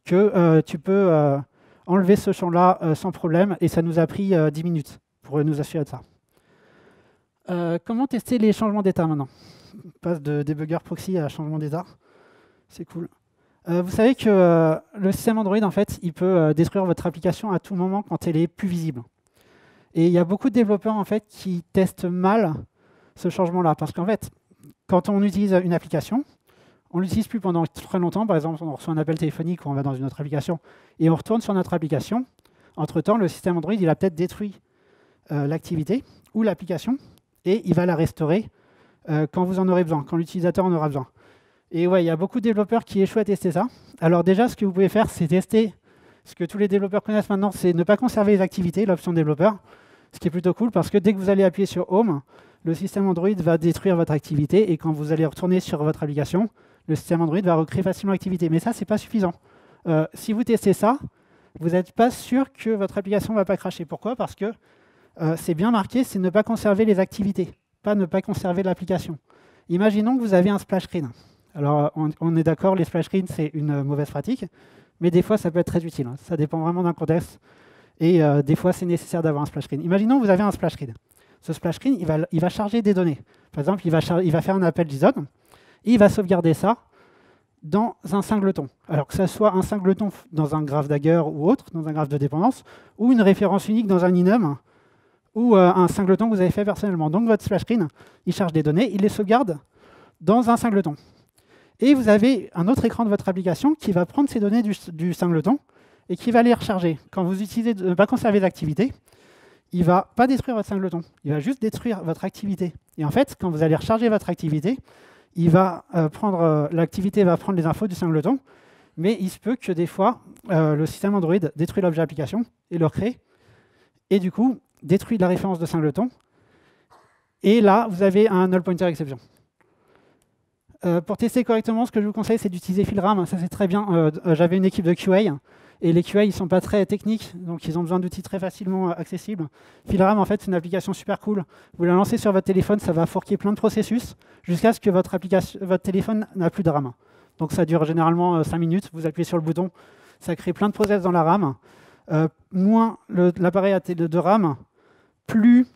que tu peux enlever ce champ-là sans problème, et ça nous a pris 10 minutes pour nous assurer de ça. Comment tester les changements d'état maintenant? On passe de débugger proxy à changement d'état. C'est cool. Vous savez que le système Android, en fait, il peut détruire votre application à tout moment quand elle est plus visible. Et il y a beaucoup de développeurs en fait, qui testent mal ce changement-là. Parce qu'en fait, quand on utilise une application, on ne l'utilise plus pendant très longtemps. Par exemple, on reçoit un appel téléphonique ou on va dans une autre application et on retourne sur notre application. Entre-temps, le système Android il a peut-être détruit l'activité ou l'application et il va la restaurer quand vous en aurez besoin, quand l'utilisateur en aura besoin. Et ouais, il y a beaucoup de développeurs qui échouent à tester ça. Alors déjà, ce que vous pouvez faire, c'est tester ce que tous les développeurs connaissent maintenant, c'est ne pas conserver les activités, l'option développeur. Ce qui est plutôt cool parce que dès que vous allez appuyer sur Home, le système Android va détruire votre activité et quand vous allez retourner sur votre application, le système Android va recréer facilement l'activité. Mais ça, ce n'est pas suffisant. Si vous testez ça, vous n'êtes pas sûr que votre application ne va pas cracher. Pourquoi? Parce que c'est bien marqué, c'est ne pas conserver les activités, pas ne pas conserver l'application. Imaginons que vous avez un splash screen. Alors, on est d'accord, les splash screens, c'est une mauvaise pratique, mais des fois, ça peut être très utile. Ça dépend vraiment d'un contexte. Et des fois, c'est nécessaire d'avoir un splash screen. Imaginons que vous avez un splash screen. Ce splash screen, il va charger des données. Par exemple, il va faire un appel JSON et il va sauvegarder ça dans un singleton. Alors que ce soit un singleton dans un graph Dagger ou autre, dans un graphe de dépendance, ou une référence unique dans un enum, ou un singleton que vous avez fait personnellement. Donc votre splash screen, il charge des données, il les sauvegarde dans un singleton. Et vous avez un autre écran de votre application qui va prendre ces données du singleton et qui va les recharger. Quand vous utilisez de ne pas conserver l'activité, il ne va pas détruire votre singleton, il va juste détruire votre activité. Et en fait, quand vous allez recharger votre activité, l'activité va prendre les infos du singleton, mais il se peut que des fois, le système Android détruit l'objet application et le recrée, et du coup, détruit la référence de singleton. Et là, vous avez un null pointer exception. Pour tester correctement, ce que je vous conseille, c'est d'utiliser Filram. Ça, c'est très bien. J'avais une équipe de QA, et les QA, ils ne sont pas très techniques, donc ils ont besoin d'outils très facilement accessibles. Filram, en fait, c'est une application super cool. Vous la lancez sur votre téléphone, ça va forquer plein de processus jusqu'à ce que votre téléphone n'a plus de RAM. Donc ça dure généralement 5 minutes. Vous appuyez sur le bouton, ça crée plein de process dans la RAM. Moins l'appareil a de RAM, plus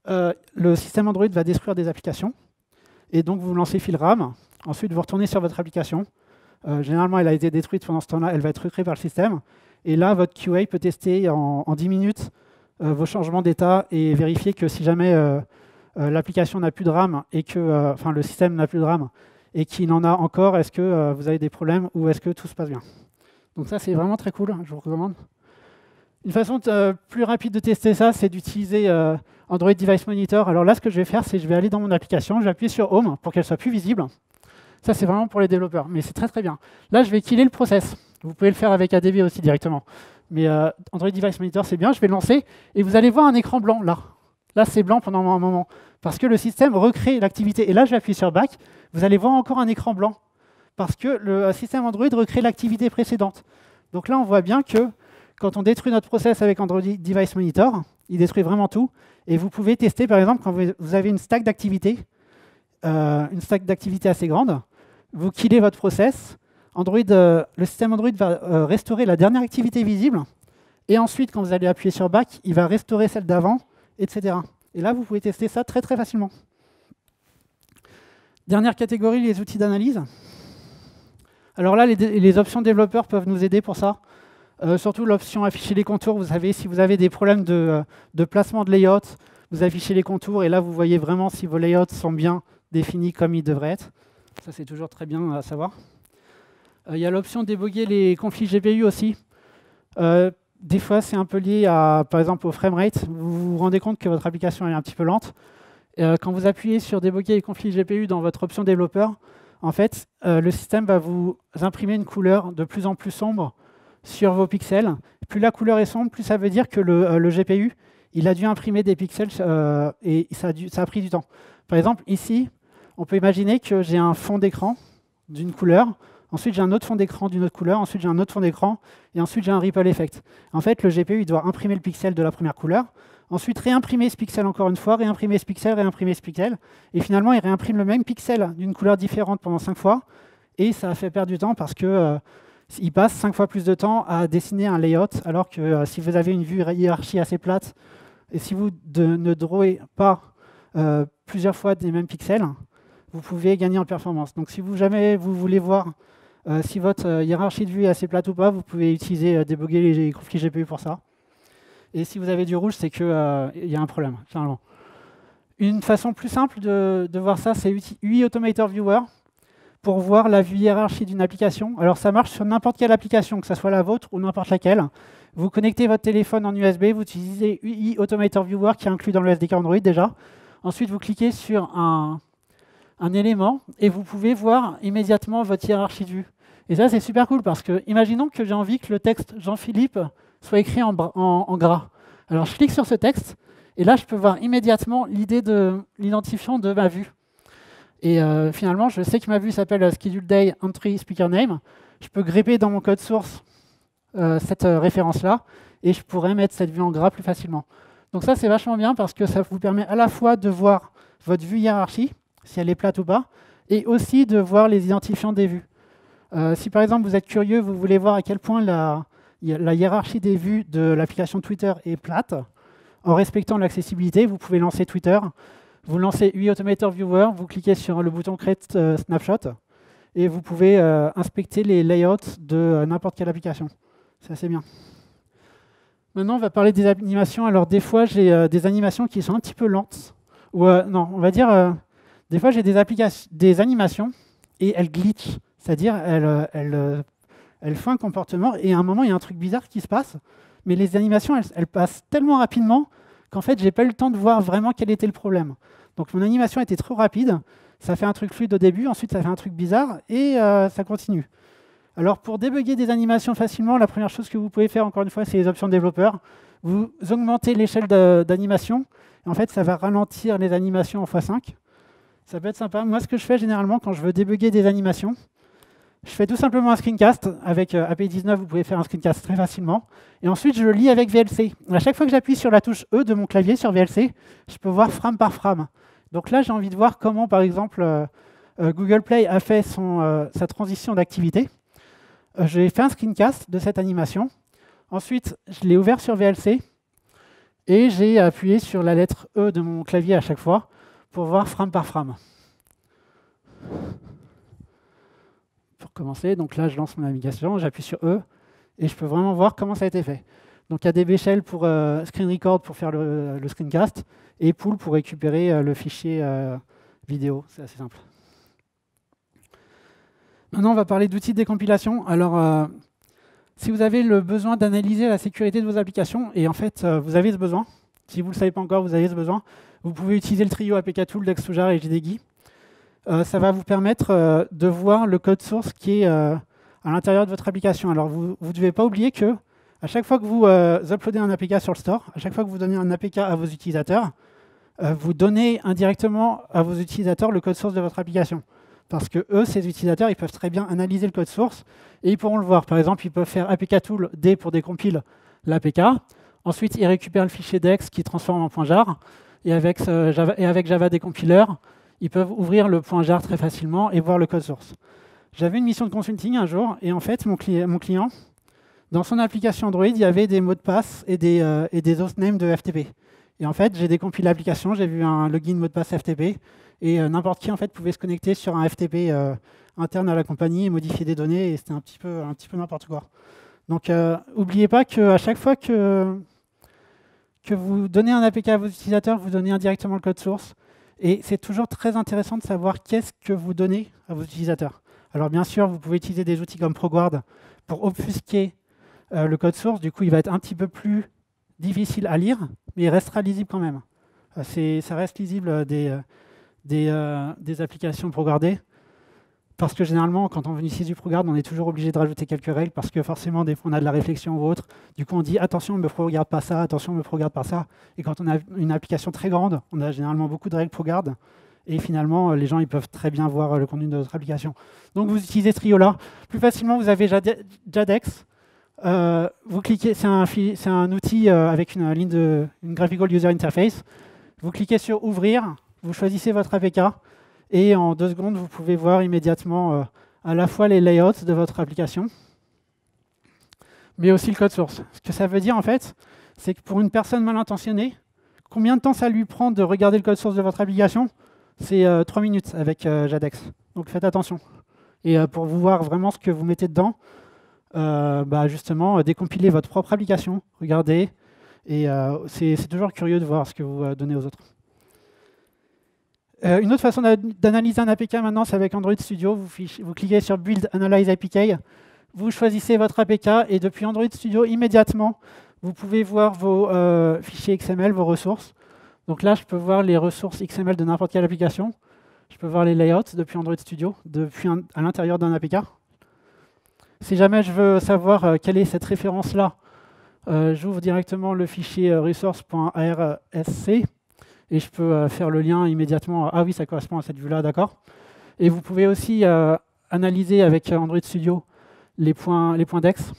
le système Android va détruire des applications. Et donc, vous lancez Filram. Ensuite, vous retournez sur votre application. Généralement, elle a été détruite pendant ce temps-là. Elle va être recréée par le système. Et là, votre QA peut tester en 10 minutes vos changements d'état et vérifier que si jamais l'application n'a plus de RAM et que le système n'a plus de RAM et qu'il en a encore, est-ce que vous avez des problèmes ou est-ce que tout se passe bien? Donc ça, c'est vraiment très cool. Je vous recommande. Une façon plus rapide de tester ça, c'est d'utiliser Android Device Monitor. Alors là, ce que je vais faire, c'est que je vais aller dans mon application, je vais appuyer sur Home pour qu'elle soit plus visible. Ça, c'est vraiment pour les développeurs, mais c'est très très bien. Là, je vais killer le process. Vous pouvez le faire avec ADB aussi directement. Mais Android Device Monitor, c'est bien. Je vais le lancer et vous allez voir un écran blanc là. Là, c'est blanc pendant un moment parce que le système recrée l'activité. Et là, je vais appuyer sur Back. Vous allez voir encore un écran blanc parce que le système Android recrée l'activité précédente. Donc là, on voit bien que quand on détruit notre process avec Android Device Monitor, il détruit vraiment tout. Et vous pouvez tester, par exemple, quand vous avez une stack d'activités assez grande, vous killez votre process, le système Android va restaurer la dernière activité visible, et ensuite, quand vous allez appuyer sur Back, il va restaurer celle d'avant, etc. Et là, vous pouvez tester ça très très facilement. Dernière catégorie, les outils d'analyse. Alors là, les options développeurs peuvent nous aider pour ça. Surtout l'option afficher les contours, vous savez, si vous avez des problèmes de placement de layout, vous affichez les contours et là vous voyez vraiment si vos layouts sont bien définis comme ils devraient être. Ça c'est toujours très bien à savoir. Il y a l'option débugger les conflits GPU aussi. des fois, c'est un peu lié à, par exemple, au framerate. Vous vous rendez compte que votre application est un petit peu lente. Quand vous appuyez sur débugger et config GPU dans votre option développeur, en fait, le système va vous imprimer une couleur de plus en plus sombre sur vos pixels. Plus la couleur est sombre, plus ça veut dire que le GPU, il a dû imprimer des pixels et ça a pris du temps. Par exemple, ici, on peut imaginer que j'ai un fond d'écran d'une couleur, ensuite j'ai un autre fond d'écran d'une autre couleur, ensuite j'ai un autre fond d'écran, et ensuite j'ai un ripple effect. En fait, le GPU il doit imprimer le pixel de la première couleur, ensuite réimprimer ce pixel encore une fois, réimprimer ce pixel, et finalement il réimprime le même pixel d'une couleur différente pendant 5 fois, et ça a fait perdre du temps parce que il passe 5 fois plus de temps à dessiner un layout, alors que si vous avez une vue hiérarchie assez plate, et si vous ne drawez pas plusieurs fois des mêmes pixels, vous pouvez gagner en performance. Donc si jamais vous voulez voir si votre hiérarchie de vue est assez plate ou pas, vous pouvez utiliser débugger les conflits GPU pour ça. Et si vous avez du rouge, c'est qu'il y a un problème, généralement. Une façon plus simple de voir ça, c'est UI Automator Viewer pour voir la vue hiérarchie d'une application. Alors ça marche sur n'importe quelle application, que ce soit la vôtre ou n'importe laquelle. Vous connectez votre téléphone en USB, vous utilisez UI Automator Viewer qui est inclus dans le SDK Android déjà. Ensuite, vous cliquez sur un élément et vous pouvez voir immédiatement votre hiérarchie de vue. Et ça, c'est super cool parce que, imaginons que j'ai envie que le texte Jean-Philippe soit écrit en gras. Alors, je clique sur ce texte et là, je peux voir immédiatement l'identifiant de ma vue. Et finalement, je sais que ma vue s'appelle Schedule Day Entry Speaker Name. Je peux grepper dans mon code source cette référence-là et je pourrais mettre cette vue en gras plus facilement. Donc ça, c'est vachement bien parce que ça vous permet à la fois de voir votre vue hiérarchie, si elle est plate ou pas, et aussi de voir les identifiants des vues. Si par exemple vous êtes curieux, vous voulez voir à quel point la hiérarchie des vues de l'application Twitter est plate, en respectant l'accessibilité, vous pouvez lancer Twitter, vous lancez UI Automator Viewer, vous cliquez sur le bouton Create Snapshot, et vous pouvez inspecter les layouts de n'importe quelle application. C'est assez bien. Maintenant, on va parler des animations. Alors des fois, j'ai des animations qui sont un petit peu lentes. Ou non, on va dire... des fois, j'ai des animations et elles glitchent, c'est-à-dire elles font un comportement et à un moment, il y a un truc bizarre qui se passe, mais les animations, elles passent tellement rapidement qu'en fait, j'ai pas eu le temps de voir vraiment quel était le problème. Donc mon animation était trop rapide, ça fait un truc fluide au début, ensuite ça fait un truc bizarre et ça continue. Alors pour débugger des animations facilement, la première chose que vous pouvez faire, encore une fois, c'est les options développeurs. Vous augmentez l'échelle d'animation, et en fait, ça va ralentir les animations en x5. Ça peut être sympa. Moi, ce que je fais généralement quand je veux débugger des animations, je fais tout simplement un screencast. Avec AP19, vous pouvez faire un screencast très facilement. Et ensuite, je le lis avec VLC. À chaque fois que j'appuie sur la touche E de mon clavier sur VLC, je peux voir frame par frame. Donc là, j'ai envie de voir comment, par exemple, Google Play a fait sa transition d'activité. J'ai fait un screencast de cette animation. Ensuite, je l'ai ouvert sur VLC. Et j'ai appuyé sur la lettre E de mon clavier à chaque fois pour voir frame par frame. Pour commencer, donc là je lance mon navigation, j'appuie sur E et je peux vraiment voir comment ça a été fait. Donc il y a des béchelles pour screen record pour faire le screencast et pool pour récupérer le fichier vidéo. C'est assez simple. Maintenant on va parler d'outils de décompilation. Alors si vous avez le besoin d'analyser la sécurité de vos applications, et en fait vous avez ce besoin, si vous ne le savez pas encore, vous avez ce besoin, vous pouvez utiliser le trio APK Tool d'Exoujar et JDGui. Ça va vous permettre de voir le code source qui est à l'intérieur de votre application. Alors, vous ne devez pas oublier que à chaque fois que vous uploadez un APK sur le store, à chaque fois que vous donnez un APK à vos utilisateurs, vous donnez indirectement à vos utilisateurs le code source de votre application. Parce que eux, ces utilisateurs, ils peuvent très bien analyser le code source et ils pourront le voir. Par exemple, ils peuvent faire APK Tool D pour décompile l'APK. Ensuite, ils récupèrent le fichier DEX qui transforme en .jar. Et avec Java Decompiler, ils peuvent ouvrir le .jar très facilement et voir le code source. J'avais une mission de consulting un jour, et en fait, mon client, dans son application Android, il y avait des mots de passe et des hostnames de FTP. Et en fait, j'ai décompilé l'application, j'ai vu un login mot de passe FTP, et n'importe qui en fait pouvait se connecter sur un FTP interne à la compagnie et modifier des données, et c'était un petit peu n'importe quoi. Donc, n'oubliez pas qu'à chaque fois que vous donnez un APK à vos utilisateurs, vous donnez indirectement le code source. Et c'est toujours très intéressant de savoir qu'est-ce que vous donnez à vos utilisateurs. Alors bien sûr, vous pouvez utiliser des outils comme ProGuard pour obfusquer le code source, du coup, il va être un petit peu plus difficile à lire, mais il restera lisible quand même. Ça reste lisible des applications ProGuardées, parce que généralement, quand on utilise du ProGuard, on est toujours obligé de rajouter quelques règles, parce que forcément, des fois, on a de la réflexion ou autre. Du coup, on dit attention, ne me ProGuard pas ça, attention, ne me ProGuard pas ça. Et quand on a une application très grande, on a généralement beaucoup de règles ProGuard. Et finalement, les gens ils peuvent très bien voir le contenu de votre application. Donc, vous utilisez ce trio-là. Plus facilement, vous avez Jadex. Vous cliquez, c'est un outil avec une graphical user interface. Vous cliquez sur ouvrir, vous choisissez votre APK. Et en 2 secondes, vous pouvez voir immédiatement à la fois les layouts de votre application, mais aussi le code source. Ce que ça veut dire, en fait, c'est que pour une personne mal intentionnée, combien de temps ça lui prend de regarder le code source de votre application? C'est 3 minutes avec Jadex. Donc faites attention. Et pour vous voir vraiment ce que vous mettez dedans, justement, décompilez votre propre application, regardez, et c'est toujours curieux de voir ce que vous donnez aux autres. Une autre façon d'analyser un APK maintenant, c'est avec Android Studio. Vous cliquez sur Build Analyze APK, vous choisissez votre APK et depuis Android Studio, immédiatement, vous pouvez voir vos fichiers XML, vos ressources. Donc là, je peux voir les ressources XML de n'importe quelle application. Je peux voir les layouts depuis Android Studio, à l'intérieur d'un APK. Si jamais je veux savoir quelle est cette référence-là, j'ouvre directement le fichier resource.arsc. Et je peux faire le lien immédiatement. Ah oui, ça correspond à cette vue-là, d'accord. Et vous pouvez aussi analyser avec Android Studio les points dex.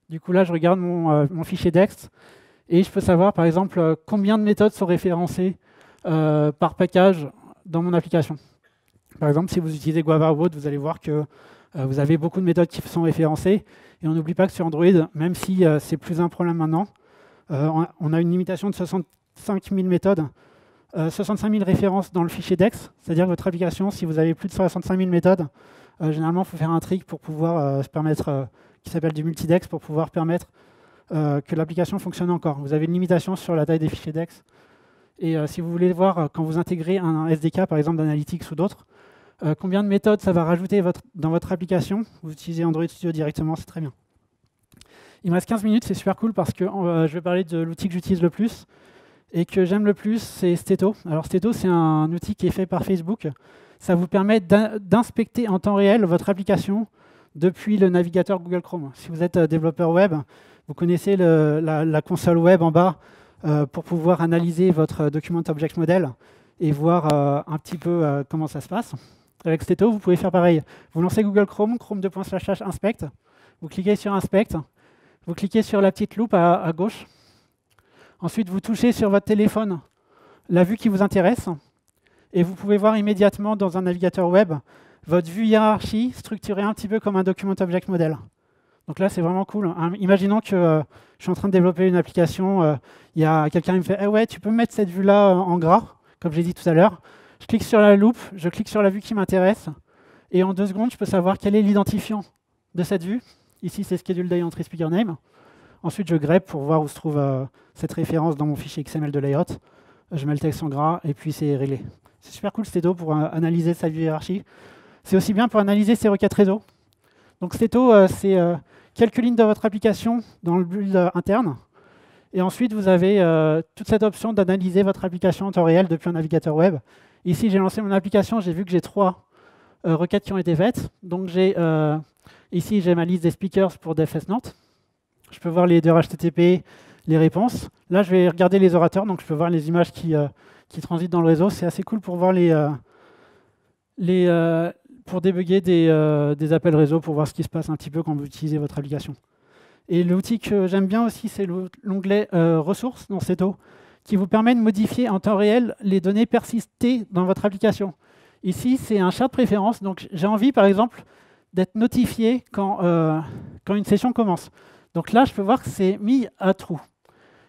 Du coup, là, je regarde mon fichier dex et je peux savoir, par exemple, combien de méthodes sont référencées par package dans mon application. Par exemple, si vous utilisez Guava ou autre, vous allez voir que vous avez beaucoup de méthodes qui sont référencées. Et on n'oublie pas que sur Android, même si c'est plus un problème maintenant, on a une limitation de 65 000 méthodes, 65 000 références dans le fichier dex, c'est-à-dire que votre application, si vous avez plus de 65 000 méthodes, généralement, il faut faire un trick pour pouvoir se permettre, qui s'appelle du multidex, pour pouvoir permettre que l'application fonctionne encore. Vous avez une limitation sur la taille des fichiers dex. Et si vous voulez voir, quand vous intégrez un SDK, par exemple d'Analytics ou d'autres, combien de méthodes ça va rajouter dans votre application, vous utilisez Android Studio directement, c'est très bien. Il me reste 15 minutes, c'est super cool parce que je vais parler de l'outil que j'utilise le plus et que j'aime le plus, c'est Steto. Alors Steto, c'est un outil qui est fait par Facebook. Ça vous permet d'inspecter en temps réel votre application depuis le navigateur Google Chrome. Si vous êtes développeur web, vous connaissez la console web en bas pour pouvoir analyser votre Document Object Model et voir un petit peu comment ça se passe. Avec Steto, vous pouvez faire pareil. Vous lancez Google Chrome, chrome://inspect, vous cliquez sur Inspect, vous cliquez sur la petite loupe à gauche. Ensuite, vous touchez sur votre téléphone la vue qui vous intéresse et vous pouvez voir immédiatement dans un navigateur web votre vue hiérarchie structurée un petit peu comme un Document Object Model. Donc là, c'est vraiment cool. Imaginons que je suis en train de développer une application, il y a quelqu'un qui me fait « ouais, tu peux mettre cette vue-là en gras », comme j'ai dit tout à l'heure. Je clique sur la loupe, je clique sur la vue qui m'intéresse et en 2 secondes, je peux savoir quel est l'identifiant de cette vue. Ici, c'est Schedule Day Entry Speaker Name. Ensuite, je grep pour voir où se trouve cette référence dans mon fichier XML de layout. Je mets le texte en gras et puis c'est réglé. C'est super cool Steto pour analyser sa vue hiérarchie. C'est aussi bien pour analyser ses requêtes réseau. Donc Steto, c'est quelques lignes de votre application dans le build interne. Et ensuite, vous avez toute cette option d'analyser votre application en temps réel depuis un navigateur web. Ici, j'ai lancé mon application, j'ai vu que j'ai 3 requêtes qui ont été faites. Donc ici, j'ai ma liste des speakers pour DFS Nantes. Je peux voir les headers HTTP, les réponses. Là, je vais regarder les orateurs, donc je peux voir les images qui transitent dans le réseau. C'est assez cool pour voir pour débugger des appels réseau, pour voir ce qui se passe un petit peu quand vous utilisez votre application. Et l'outil que j'aime bien aussi, c'est l'onglet ressources dans Steto, qui vous permet de modifier en temps réel les données persistées dans votre application. Ici, c'est un chat de préférence. Donc, j'ai envie, par exemple, d'être notifié quand une session commence. Donc là, je peux voir que c'est mis à true.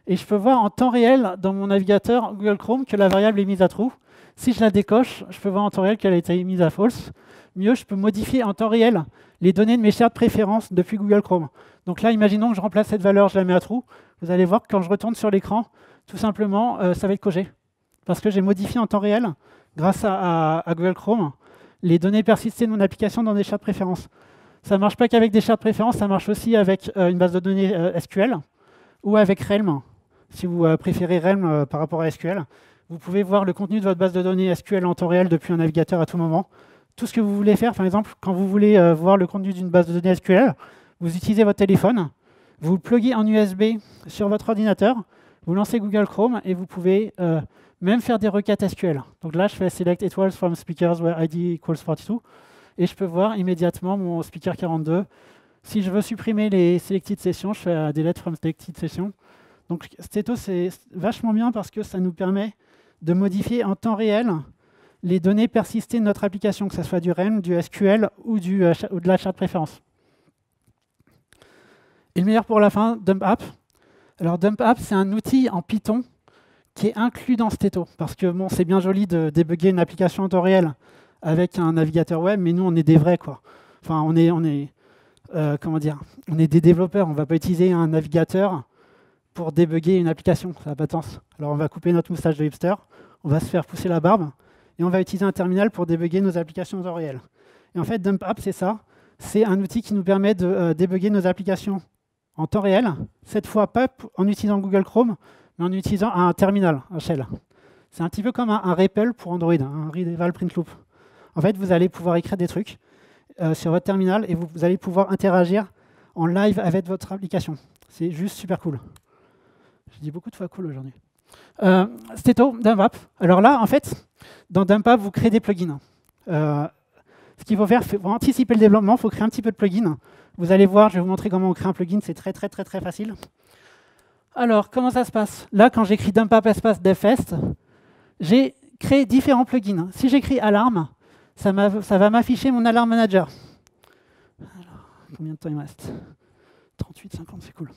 Et je peux voir en temps réel dans mon navigateur Google Chrome que la variable est mise à true. Si je la décoche, je peux voir en temps réel qu'elle a été mise à false. Mieux, je peux modifier en temps réel les données de mes shared préférences depuis Google Chrome. Donc là, imaginons que je remplace cette valeur, je la mets à true. Vous allez voir que quand je retourne sur l'écran, tout simplement, ça va être cogé. Parce que j'ai modifié en temps réel, grâce à Google Chrome, les données persistées de mon application dans des shared préférences. Ça ne marche pas qu'avec des shared préférences, ça marche aussi avec une base de données SQL ou avec Realm. Si vous préférez Realm par rapport à SQL, vous pouvez voir le contenu de votre base de données SQL en temps réel depuis un navigateur à tout moment. Tout ce que vous voulez faire, par exemple, quand vous voulez voir le contenu d'une base de données SQL, vous utilisez votre téléphone, vous le pluguez en USB sur votre ordinateur, vous lancez Google Chrome et vous pouvez même faire des requêtes SQL. Donc là, je fais select equals from speakers where ID equals 42 et je peux voir immédiatement mon speaker 42. Si je veux supprimer les selected sessions, je fais delete from selected session. Donc Steto, c'est vachement bien parce que ça nous permet de modifier en temps réel les données persistées de notre application, que ce soit du Realm, du SQL ou de la charte préférence. Et le meilleur pour la fin, Dump App. Alors Dump App, c'est un outil en Python qui est inclus dans Steto. Parce que bon, c'est bien joli de débugger une application en temps réel avec un navigateur web, mais nous, on est des vrais, quoi. Enfin, on est des développeurs. On ne va pas utiliser un navigateur pour débugger une application. Ça n'a pas de sens. Alors, on va couper notre moustache de hipster, on va se faire pousser la barbe, et on va utiliser un terminal pour débugger nos applications en temps réel. Et en fait, Dump App, c'est ça. C'est un outil qui nous permet de débugger nos applications en temps réel, cette fois pas en utilisant Google Chrome, mais en utilisant un terminal, un shell. C'est un petit peu comme un REPL pour Android, un Read Eval Print Loop. En fait, vous allez pouvoir écrire des trucs sur votre terminal et vous allez pouvoir interagir en live avec votre application. C'est juste super cool. Je dis beaucoup de fois cool aujourd'hui. Steto, Dump App. Alors là, en fait, dans Dump App, vous créez des plugins. Ce qu'il faut faire, pour anticiper le développement, il faut créer un petit peu de plugins. Vous allez voir, je vais vous montrer comment on crée un plugin, c'est très facile. Alors, comment ça se passe? Là, quand j'écris Dump App espace devfest, j'ai créé différents plugins. Si j'écris alarme, ça va m'afficher mon alarm manager. Alors, combien de temps il me reste? 38, 50, c'est cool.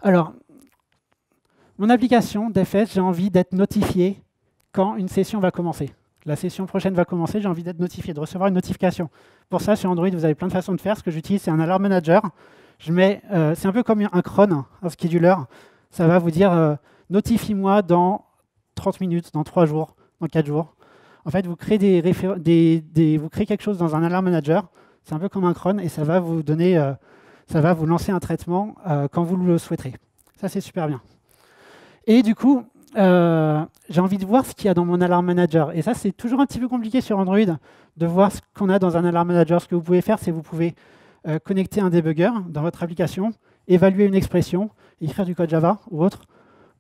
Alors, mon application devfest, j'ai envie d'être notifié quand une session va commencer. La session prochaine va commencer, j'ai envie d'être notifié, de recevoir une notification. Pour ça, sur Android, vous avez plein de façons de faire. Ce que j'utilise, c'est un alarm manager. C'est un peu comme un cron, un scheduler. Ça va vous dire notifie-moi dans 30 minutes, dans 3 jours, dans 4 jours. En fait, vous créez, vous créez quelque chose dans un alarm manager. C'est un peu comme un cron et ça va vous donner, ça va vous lancer un traitement quand vous le souhaiterez. Ça, c'est super bien. Et du coup, j'ai envie de voir ce qu'il y a dans mon alarm manager. Et ça, c'est toujours un petit peu compliqué sur Android de voir ce qu'on a dans un alarm manager. Ce que vous pouvez faire, c'est que vous pouvez connecter un debugger dans votre application, évaluer une expression, écrire du code Java ou autre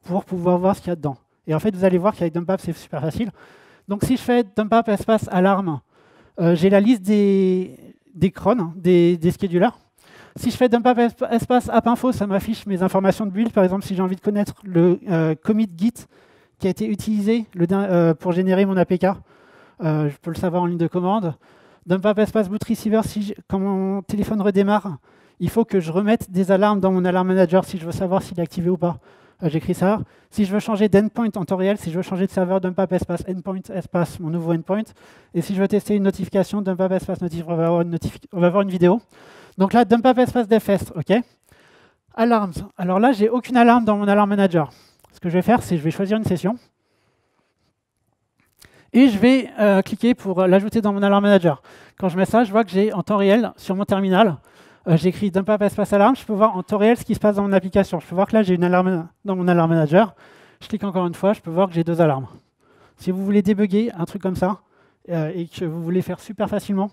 pour pouvoir voir ce qu'il y a dedans. Et en fait, vous allez voir qu'avec Dump App, c'est super facile. Donc si je fais Dump App espace alarme, j'ai la liste des crons, des schedulers. Si je fais Dump App espace app info, ça m'affiche mes informations de build. Par exemple, si j'ai envie de connaître le commit Git qui a été utilisé pour générer mon APK, je peux le savoir en ligne de commande. Dump App espace boot receiver, quand mon téléphone redémarre, il faut que je remette des alarmes dans mon alarm manager si je veux savoir s'il est activé ou pas. J'écris ça. Si je veux changer d'endpoint en temps réel, si je veux changer de serveur, Dump App espace endpoint espace mon nouveau endpoint. Et si je veux tester une notification, Dump App espace notif, on va voir une vidéo. Donc là, Dump App espace devfest, OK. Alarms. Alors là, j'ai aucune alarme dans mon alarm manager. Ce que je vais faire, c'est que je vais choisir une session. Et je vais cliquer pour l'ajouter dans mon alarm manager. Quand je mets ça, je vois que j'ai en temps réel, sur mon terminal, j'écris Dump App espace alarme. Je peux voir en temps réel ce qui se passe dans mon application. Je peux voir que là, j'ai une alarme dans mon alarm manager. Je clique encore une fois, je peux voir que j'ai 2 alarmes. Si vous voulez débugger un truc comme ça, et que vous voulez faire super facilement,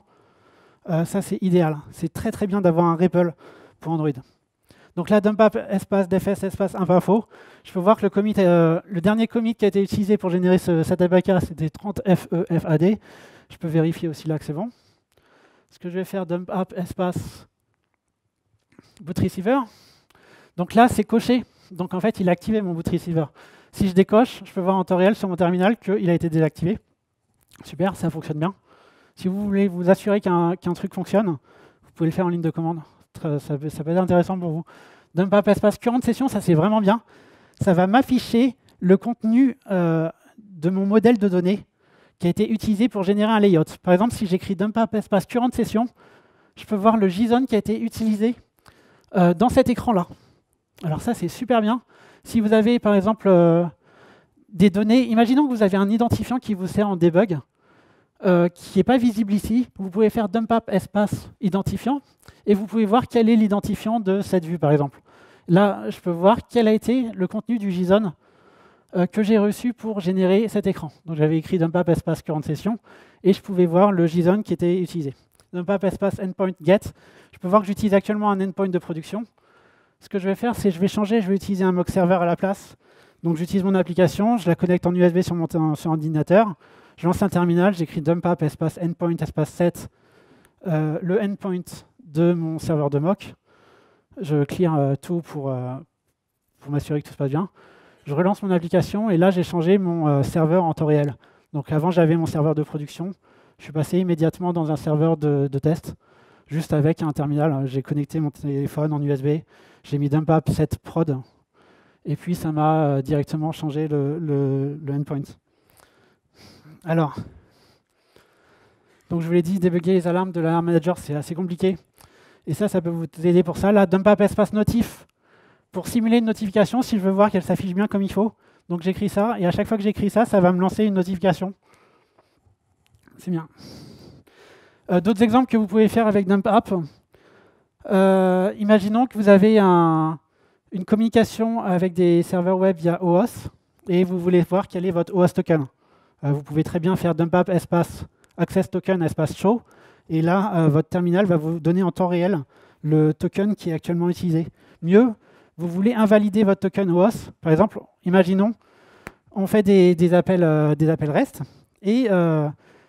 ça, c'est idéal. C'est très bien d'avoir un REPL pour Android. Donc là, Dump App espace devfest espace info. Je peux voir que le dernier commit qui a été utilisé pour générer cet APK, c'était 30FEFAD. Je peux vérifier aussi là que c'est bon. Ce que je vais faire, Dump App espace boot receiver. Donc là, c'est coché. Donc en fait, il a activé mon boot receiver. Si je décoche, je peux voir en temps réel sur mon terminal qu'il a été désactivé. Super, ça fonctionne bien. Si vous voulez vous assurer qu'un truc fonctionne, vous pouvez le faire en ligne de commande. Ça peut être intéressant pour vous. Dump App espace current session, ça c'est vraiment bien. Ça va m'afficher le contenu de mon modèle de données qui a été utilisé pour générer un layout. Par exemple, si j'écris Dump App espace current session, je peux voir le JSON qui a été utilisé dans cet écran-là. Alors ça, c'est super bien. Si vous avez, par exemple, des données, imaginons que vous avez un identifiant qui vous sert en debug. qui n'est pas visible ici. Vous pouvez faire dump app espace identifiant et vous pouvez voir quel est l'identifiant de cette vue, par exemple. Là, je peux voir quel a été le contenu du JSON que j'ai reçu pour générer cet écran. Donc j'avais écrit dump app espace current session et je pouvais voir le JSON qui était utilisé. Dump app espace endpoint get, je peux voir que j'utilise actuellement un endpoint de production. Ce que je vais faire, c'est que je vais changer, je vais utiliser un mock server à la place. Donc j'utilise mon application, je la connecte en USB sur mon ordinateur, je lance un terminal, j'écris dump app espace endpoint espace set, le endpoint de mon serveur de mock. Je clear tout pour m'assurer que tout se passe bien. Je relance mon application et là j'ai changé mon serveur en temps réel. Donc avant j'avais mon serveur de production, je suis passé immédiatement dans un serveur de test, juste avec un terminal. J'ai connecté mon téléphone en USB, j'ai mis dump app set prod, et puis ça m'a directement changé le endpoint. Alors, donc je vous l'ai dit, débugger les alarmes de l'Alarm Manager, c'est assez compliqué. Et ça peut vous aider pour ça. Là, dump app espace notif, pour simuler une notification, si je veux voir qu'elle s'affiche bien comme il faut. Donc j'écris ça, et à chaque fois que j'écris ça, ça va me lancer une notification. C'est bien. D'autres exemples que vous pouvez faire avec dump app. Imaginons que vous avez une communication avec des serveurs web via OAuth, et vous voulez voir quel est votre OAuth token. Vous pouvez très bien faire dump app espace access token espace show, et là, votre terminal va vous donner en temps réel le token qui est actuellement utilisé. Mieux, vous voulez invalider votre token OAuth. Par exemple, imaginons, on fait des appels REST, et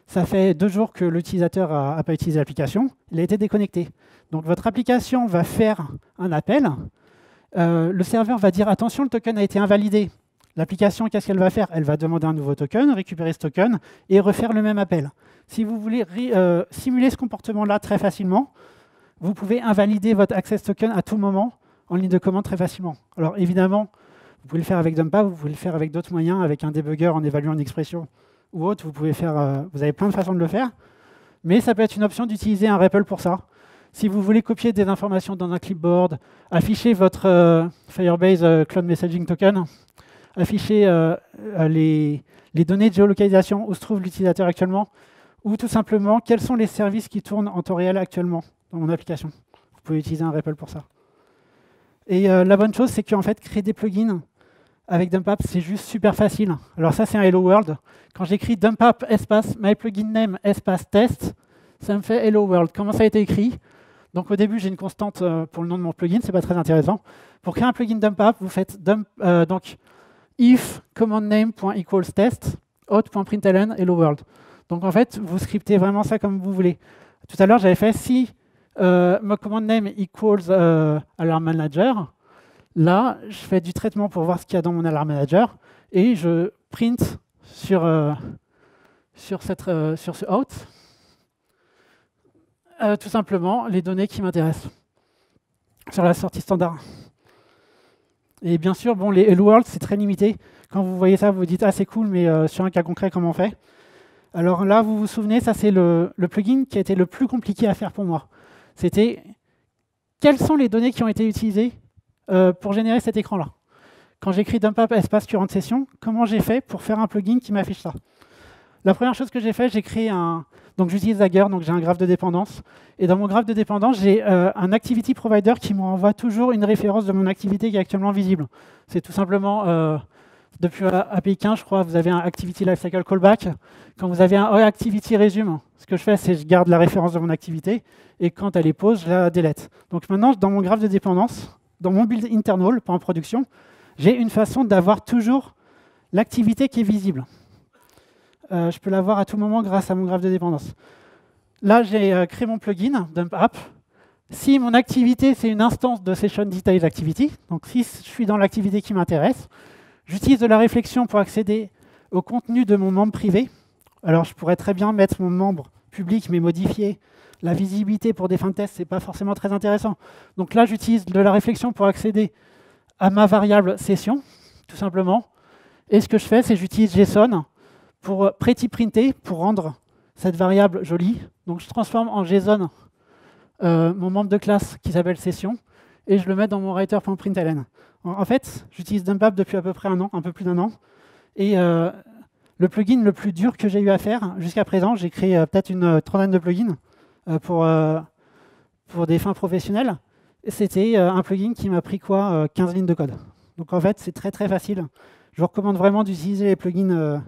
ça fait 2 jours que l'utilisateur n'a pas utilisé l'application, il a été déconnecté. Donc votre application va faire un appel, le serveur va dire « Attention, le token a été invalidé ». L'application, qu'est-ce qu'elle va faire? Elle va demander un nouveau token, récupérer ce token et refaire le même appel. Si vous voulez simuler ce comportement-là très facilement, vous pouvez invalider votre access token à tout moment en ligne de commande très facilement. Alors évidemment, vous pouvez le faire avec dump app, vous pouvez le faire avec d'autres moyens, avec un debugger en évaluant une expression ou autre. Vous avez plein de façons de le faire, mais ça peut être une option d'utiliser un REPL pour ça. Si vous voulez copier des informations dans un clipboard, afficher votre Firebase Cloud Messaging Token, afficher les données de géolocalisation où se trouve l'utilisateur actuellement, ou tout simplement quels sont les services qui tournent en temps réel actuellement dans mon application. Vous pouvez utiliser un REPL pour ça. Et la bonne chose, c'est qu'en fait, créer des plugins avec dump app, c'est juste super facile. Alors ça, c'est un Hello World. Quand j'écris dump app espace my plugin name espace test, ça me fait Hello World. Comment ça a été écrit? Donc au début, j'ai une constante pour le nom de mon plugin, c'est pas très intéressant. Pour créer un plugin dump app, vous faites donc if command name.equals test out.println hello world. Donc en fait, vous scriptez vraiment ça comme vous voulez. Tout à l'heure, j'avais fait si my command name equals alarm manager. Là, je fais du traitement pour voir ce qu'il y a dans mon alarm manager et je print sur ce out tout simplement les données qui m'intéressent sur la sortie standard. Et bien sûr, bon, les Hello World, c'est très limité. Quand vous voyez ça, vous vous dites « Ah, c'est cool, mais sur un cas concret, comment on fait ?» Alors là, vous vous souvenez, ça, c'est le plugin qui a été le plus compliqué à faire pour moi. C'était quelles sont les données qui ont été utilisées pour générer cet écran-là. Quand j'écris dump app espace current session, comment j'ai fait pour faire un plugin qui m'affiche ça? La première chose que j'ai fait, j'ai créé donc j'utilise Dagger, donc j'ai un graphe de dépendance. Et dans mon graphe de dépendance, j'ai un activity provider qui m'envoie toujours une référence de mon activité qui est actuellement visible. C'est tout simplement, depuis API 15, je crois, vous avez un activity lifecycle callback. Quand vous avez un activity resume, ce que je fais, c'est que je garde la référence de mon activité. Et quand elle est pause, je la délète. Donc maintenant, dans mon graphe de dépendance, dans mon build internal, pas en production, j'ai une façon d'avoir toujours l'activité qui est visible. Je peux l'avoir à tout moment grâce à mon graphe de dépendance. Là, j'ai créé mon plugin, dump app. Si mon activité, c'est une instance de session details activity, donc si je suis dans l'activité qui m'intéresse, j'utilise de la réflexion pour accéder au contenu de mon membre privé. Alors, je pourrais très bien mettre mon membre public, mais modifier la visibilité pour des fins de test, ce n'est pas forcément très intéressant. Donc là, j'utilise de la réflexion pour accéder à ma variable session, tout simplement. Et ce que je fais, c'est que j'utilise JSON pour pretty printer, pour rendre cette variable jolie. Donc je transforme en JSON mon membre de classe qui s'appelle session, et je le mets dans mon writer.println. En fait, j'utilise dump app depuis à peu près un an, un peu plus d'1 an. Et Le plugin le plus dur que j'ai eu à faire jusqu'à présent, j'ai créé peut-être une trentaine de plugins pour des fins professionnelles. C'était un plugin qui m'a pris 15 lignes de code. Donc en fait, c'est très très facile. Je vous recommande vraiment d'utiliser les plugins,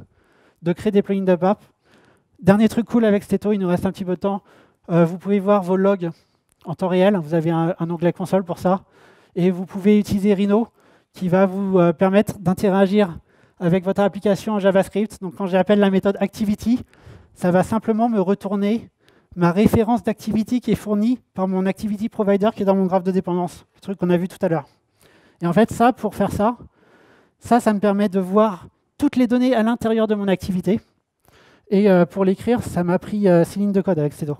de créer des plugins d'AppApp. Dernier truc cool avec Steto, il nous reste un petit peu de temps. Vous pouvez voir vos logs en temps réel. Vous avez un onglet console pour ça. Et vous pouvez utiliser Rhino qui va vous permettre d'interagir avec votre application en JavaScript. Donc quand j'appelle la méthode activity, ça va simplement me retourner ma référence d'activity qui est fournie par mon activity provider qui est dans mon graphe de dépendance, le truc qu'on a vu tout à l'heure. Et en fait, pour faire ça me permet de voir toutes les données à l'intérieur de mon activité. Et pour l'écrire, ça m'a pris 6 lignes de code avec Steto.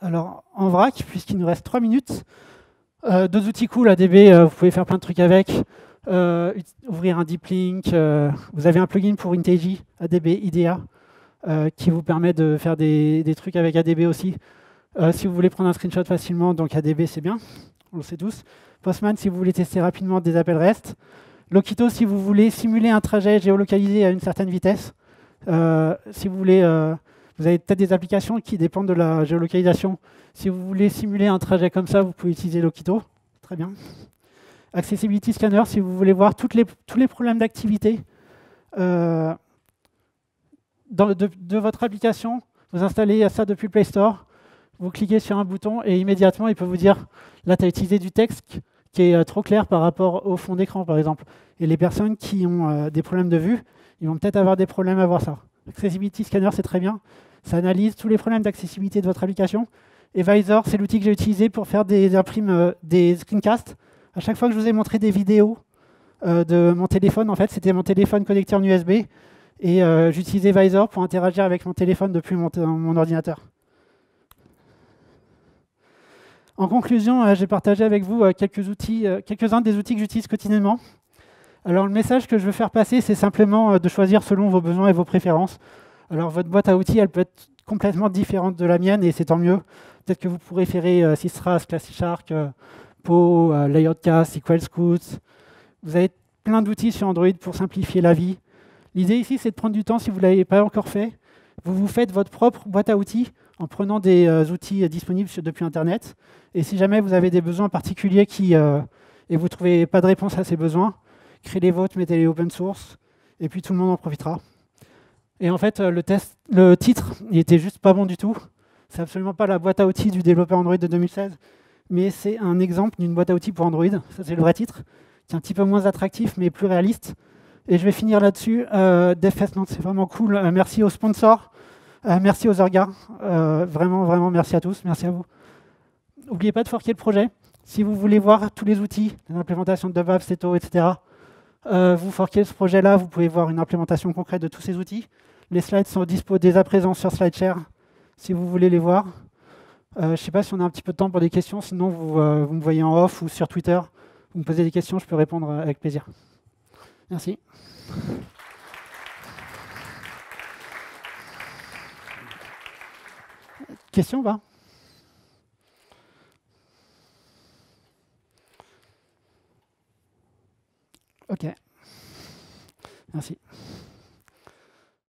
Alors, en vrac, puisqu'il nous reste 3 minutes, deux outils cool, ADB, vous pouvez faire plein de trucs avec. Ouvrir un deep link. Vous avez un plugin pour IntelliJ, ADB IDEA, qui vous permet de faire des trucs avec ADB aussi. Si vous voulez prendre un screenshot facilement, donc ADB, c'est bien, on le sait tous. Postman, si vous voulez tester rapidement des appels REST. Lokito, si vous voulez simuler un trajet géolocalisé à une certaine vitesse. Si vous voulez, vous avez peut-être des applications qui dépendent de la géolocalisation. Si vous voulez simuler un trajet comme ça, vous pouvez utiliser Lokito. Très bien. Accessibility Scanner, si vous voulez voir tous les problèmes d'activité de votre application, vous installez ça depuis le Play Store, vous cliquez sur un bouton et immédiatement, il peut vous dire, là, tu as utilisé du texte qui est trop clair par rapport au fond d'écran, par exemple. Et les personnes qui ont des problèmes de vue, ils vont peut-être avoir des problèmes à voir ça. Accessibility Scanner, c'est très bien. Ça analyse tous les problèmes d'accessibilité de votre application. Et Visor, c'est l'outil que j'ai utilisé pour faire des screencasts. À chaque fois que je vous ai montré des vidéos de mon téléphone, en fait, c'était mon téléphone connecté en USB. Et j'utilisais Visor pour interagir avec mon téléphone depuis mon ordinateur. En conclusion, j'ai partagé avec vous quelques-uns des outils que j'utilise quotidiennement. Alors, le message que je veux faire passer, c'est simplement de choisir selon vos besoins et vos préférences. Alors, votre boîte à outils, elle peut être complètement différente de la mienne, et c'est tant mieux. Peut-être que vous préférez Systras, Classic Shark, Po, Layoutcast, SQL Scout. Vous avez plein d'outils sur Android pour simplifier la vie. L'idée ici, c'est de prendre du temps, si vous ne l'avez pas encore fait. Vous faites votre propre boîte à outils en prenant des outils disponibles depuis Internet. Et si jamais vous avez des besoins particuliers et vous ne trouvez pas de réponse à ces besoins, créez les vôtres, mettez-les open source, et puis tout le monde en profitera. Et en fait, le titre, il était juste pas bon du tout. C'est absolument pas la boîte à outils du développeur Android de 2016, mais c'est un exemple d'une boîte à outils pour Android. Ça, c'est le vrai titre, qui est un petit peu moins attractif, mais plus réaliste. Et je vais finir là-dessus. DevFest Nantes, c'est vraiment cool. Merci aux sponsors, merci aux orgas. Vraiment, vraiment, merci à tous. Merci à vous. N'oubliez pas de forker le projet. Si vous voulez voir tous les outils, l'implémentation de DevApp, Steto, etc., vous forquez ce projet-là, vous pouvez voir une implémentation concrète de tous ces outils. Les slides sont dispo dès à présent sur SlideShare, si vous voulez les voir. Je ne sais pas si on a un petit peu de temps pour des questions, sinon vous me voyez en off ou sur Twitter. Vous me posez des questions, je peux répondre avec plaisir. Merci. Question ou pas? Ok. Merci.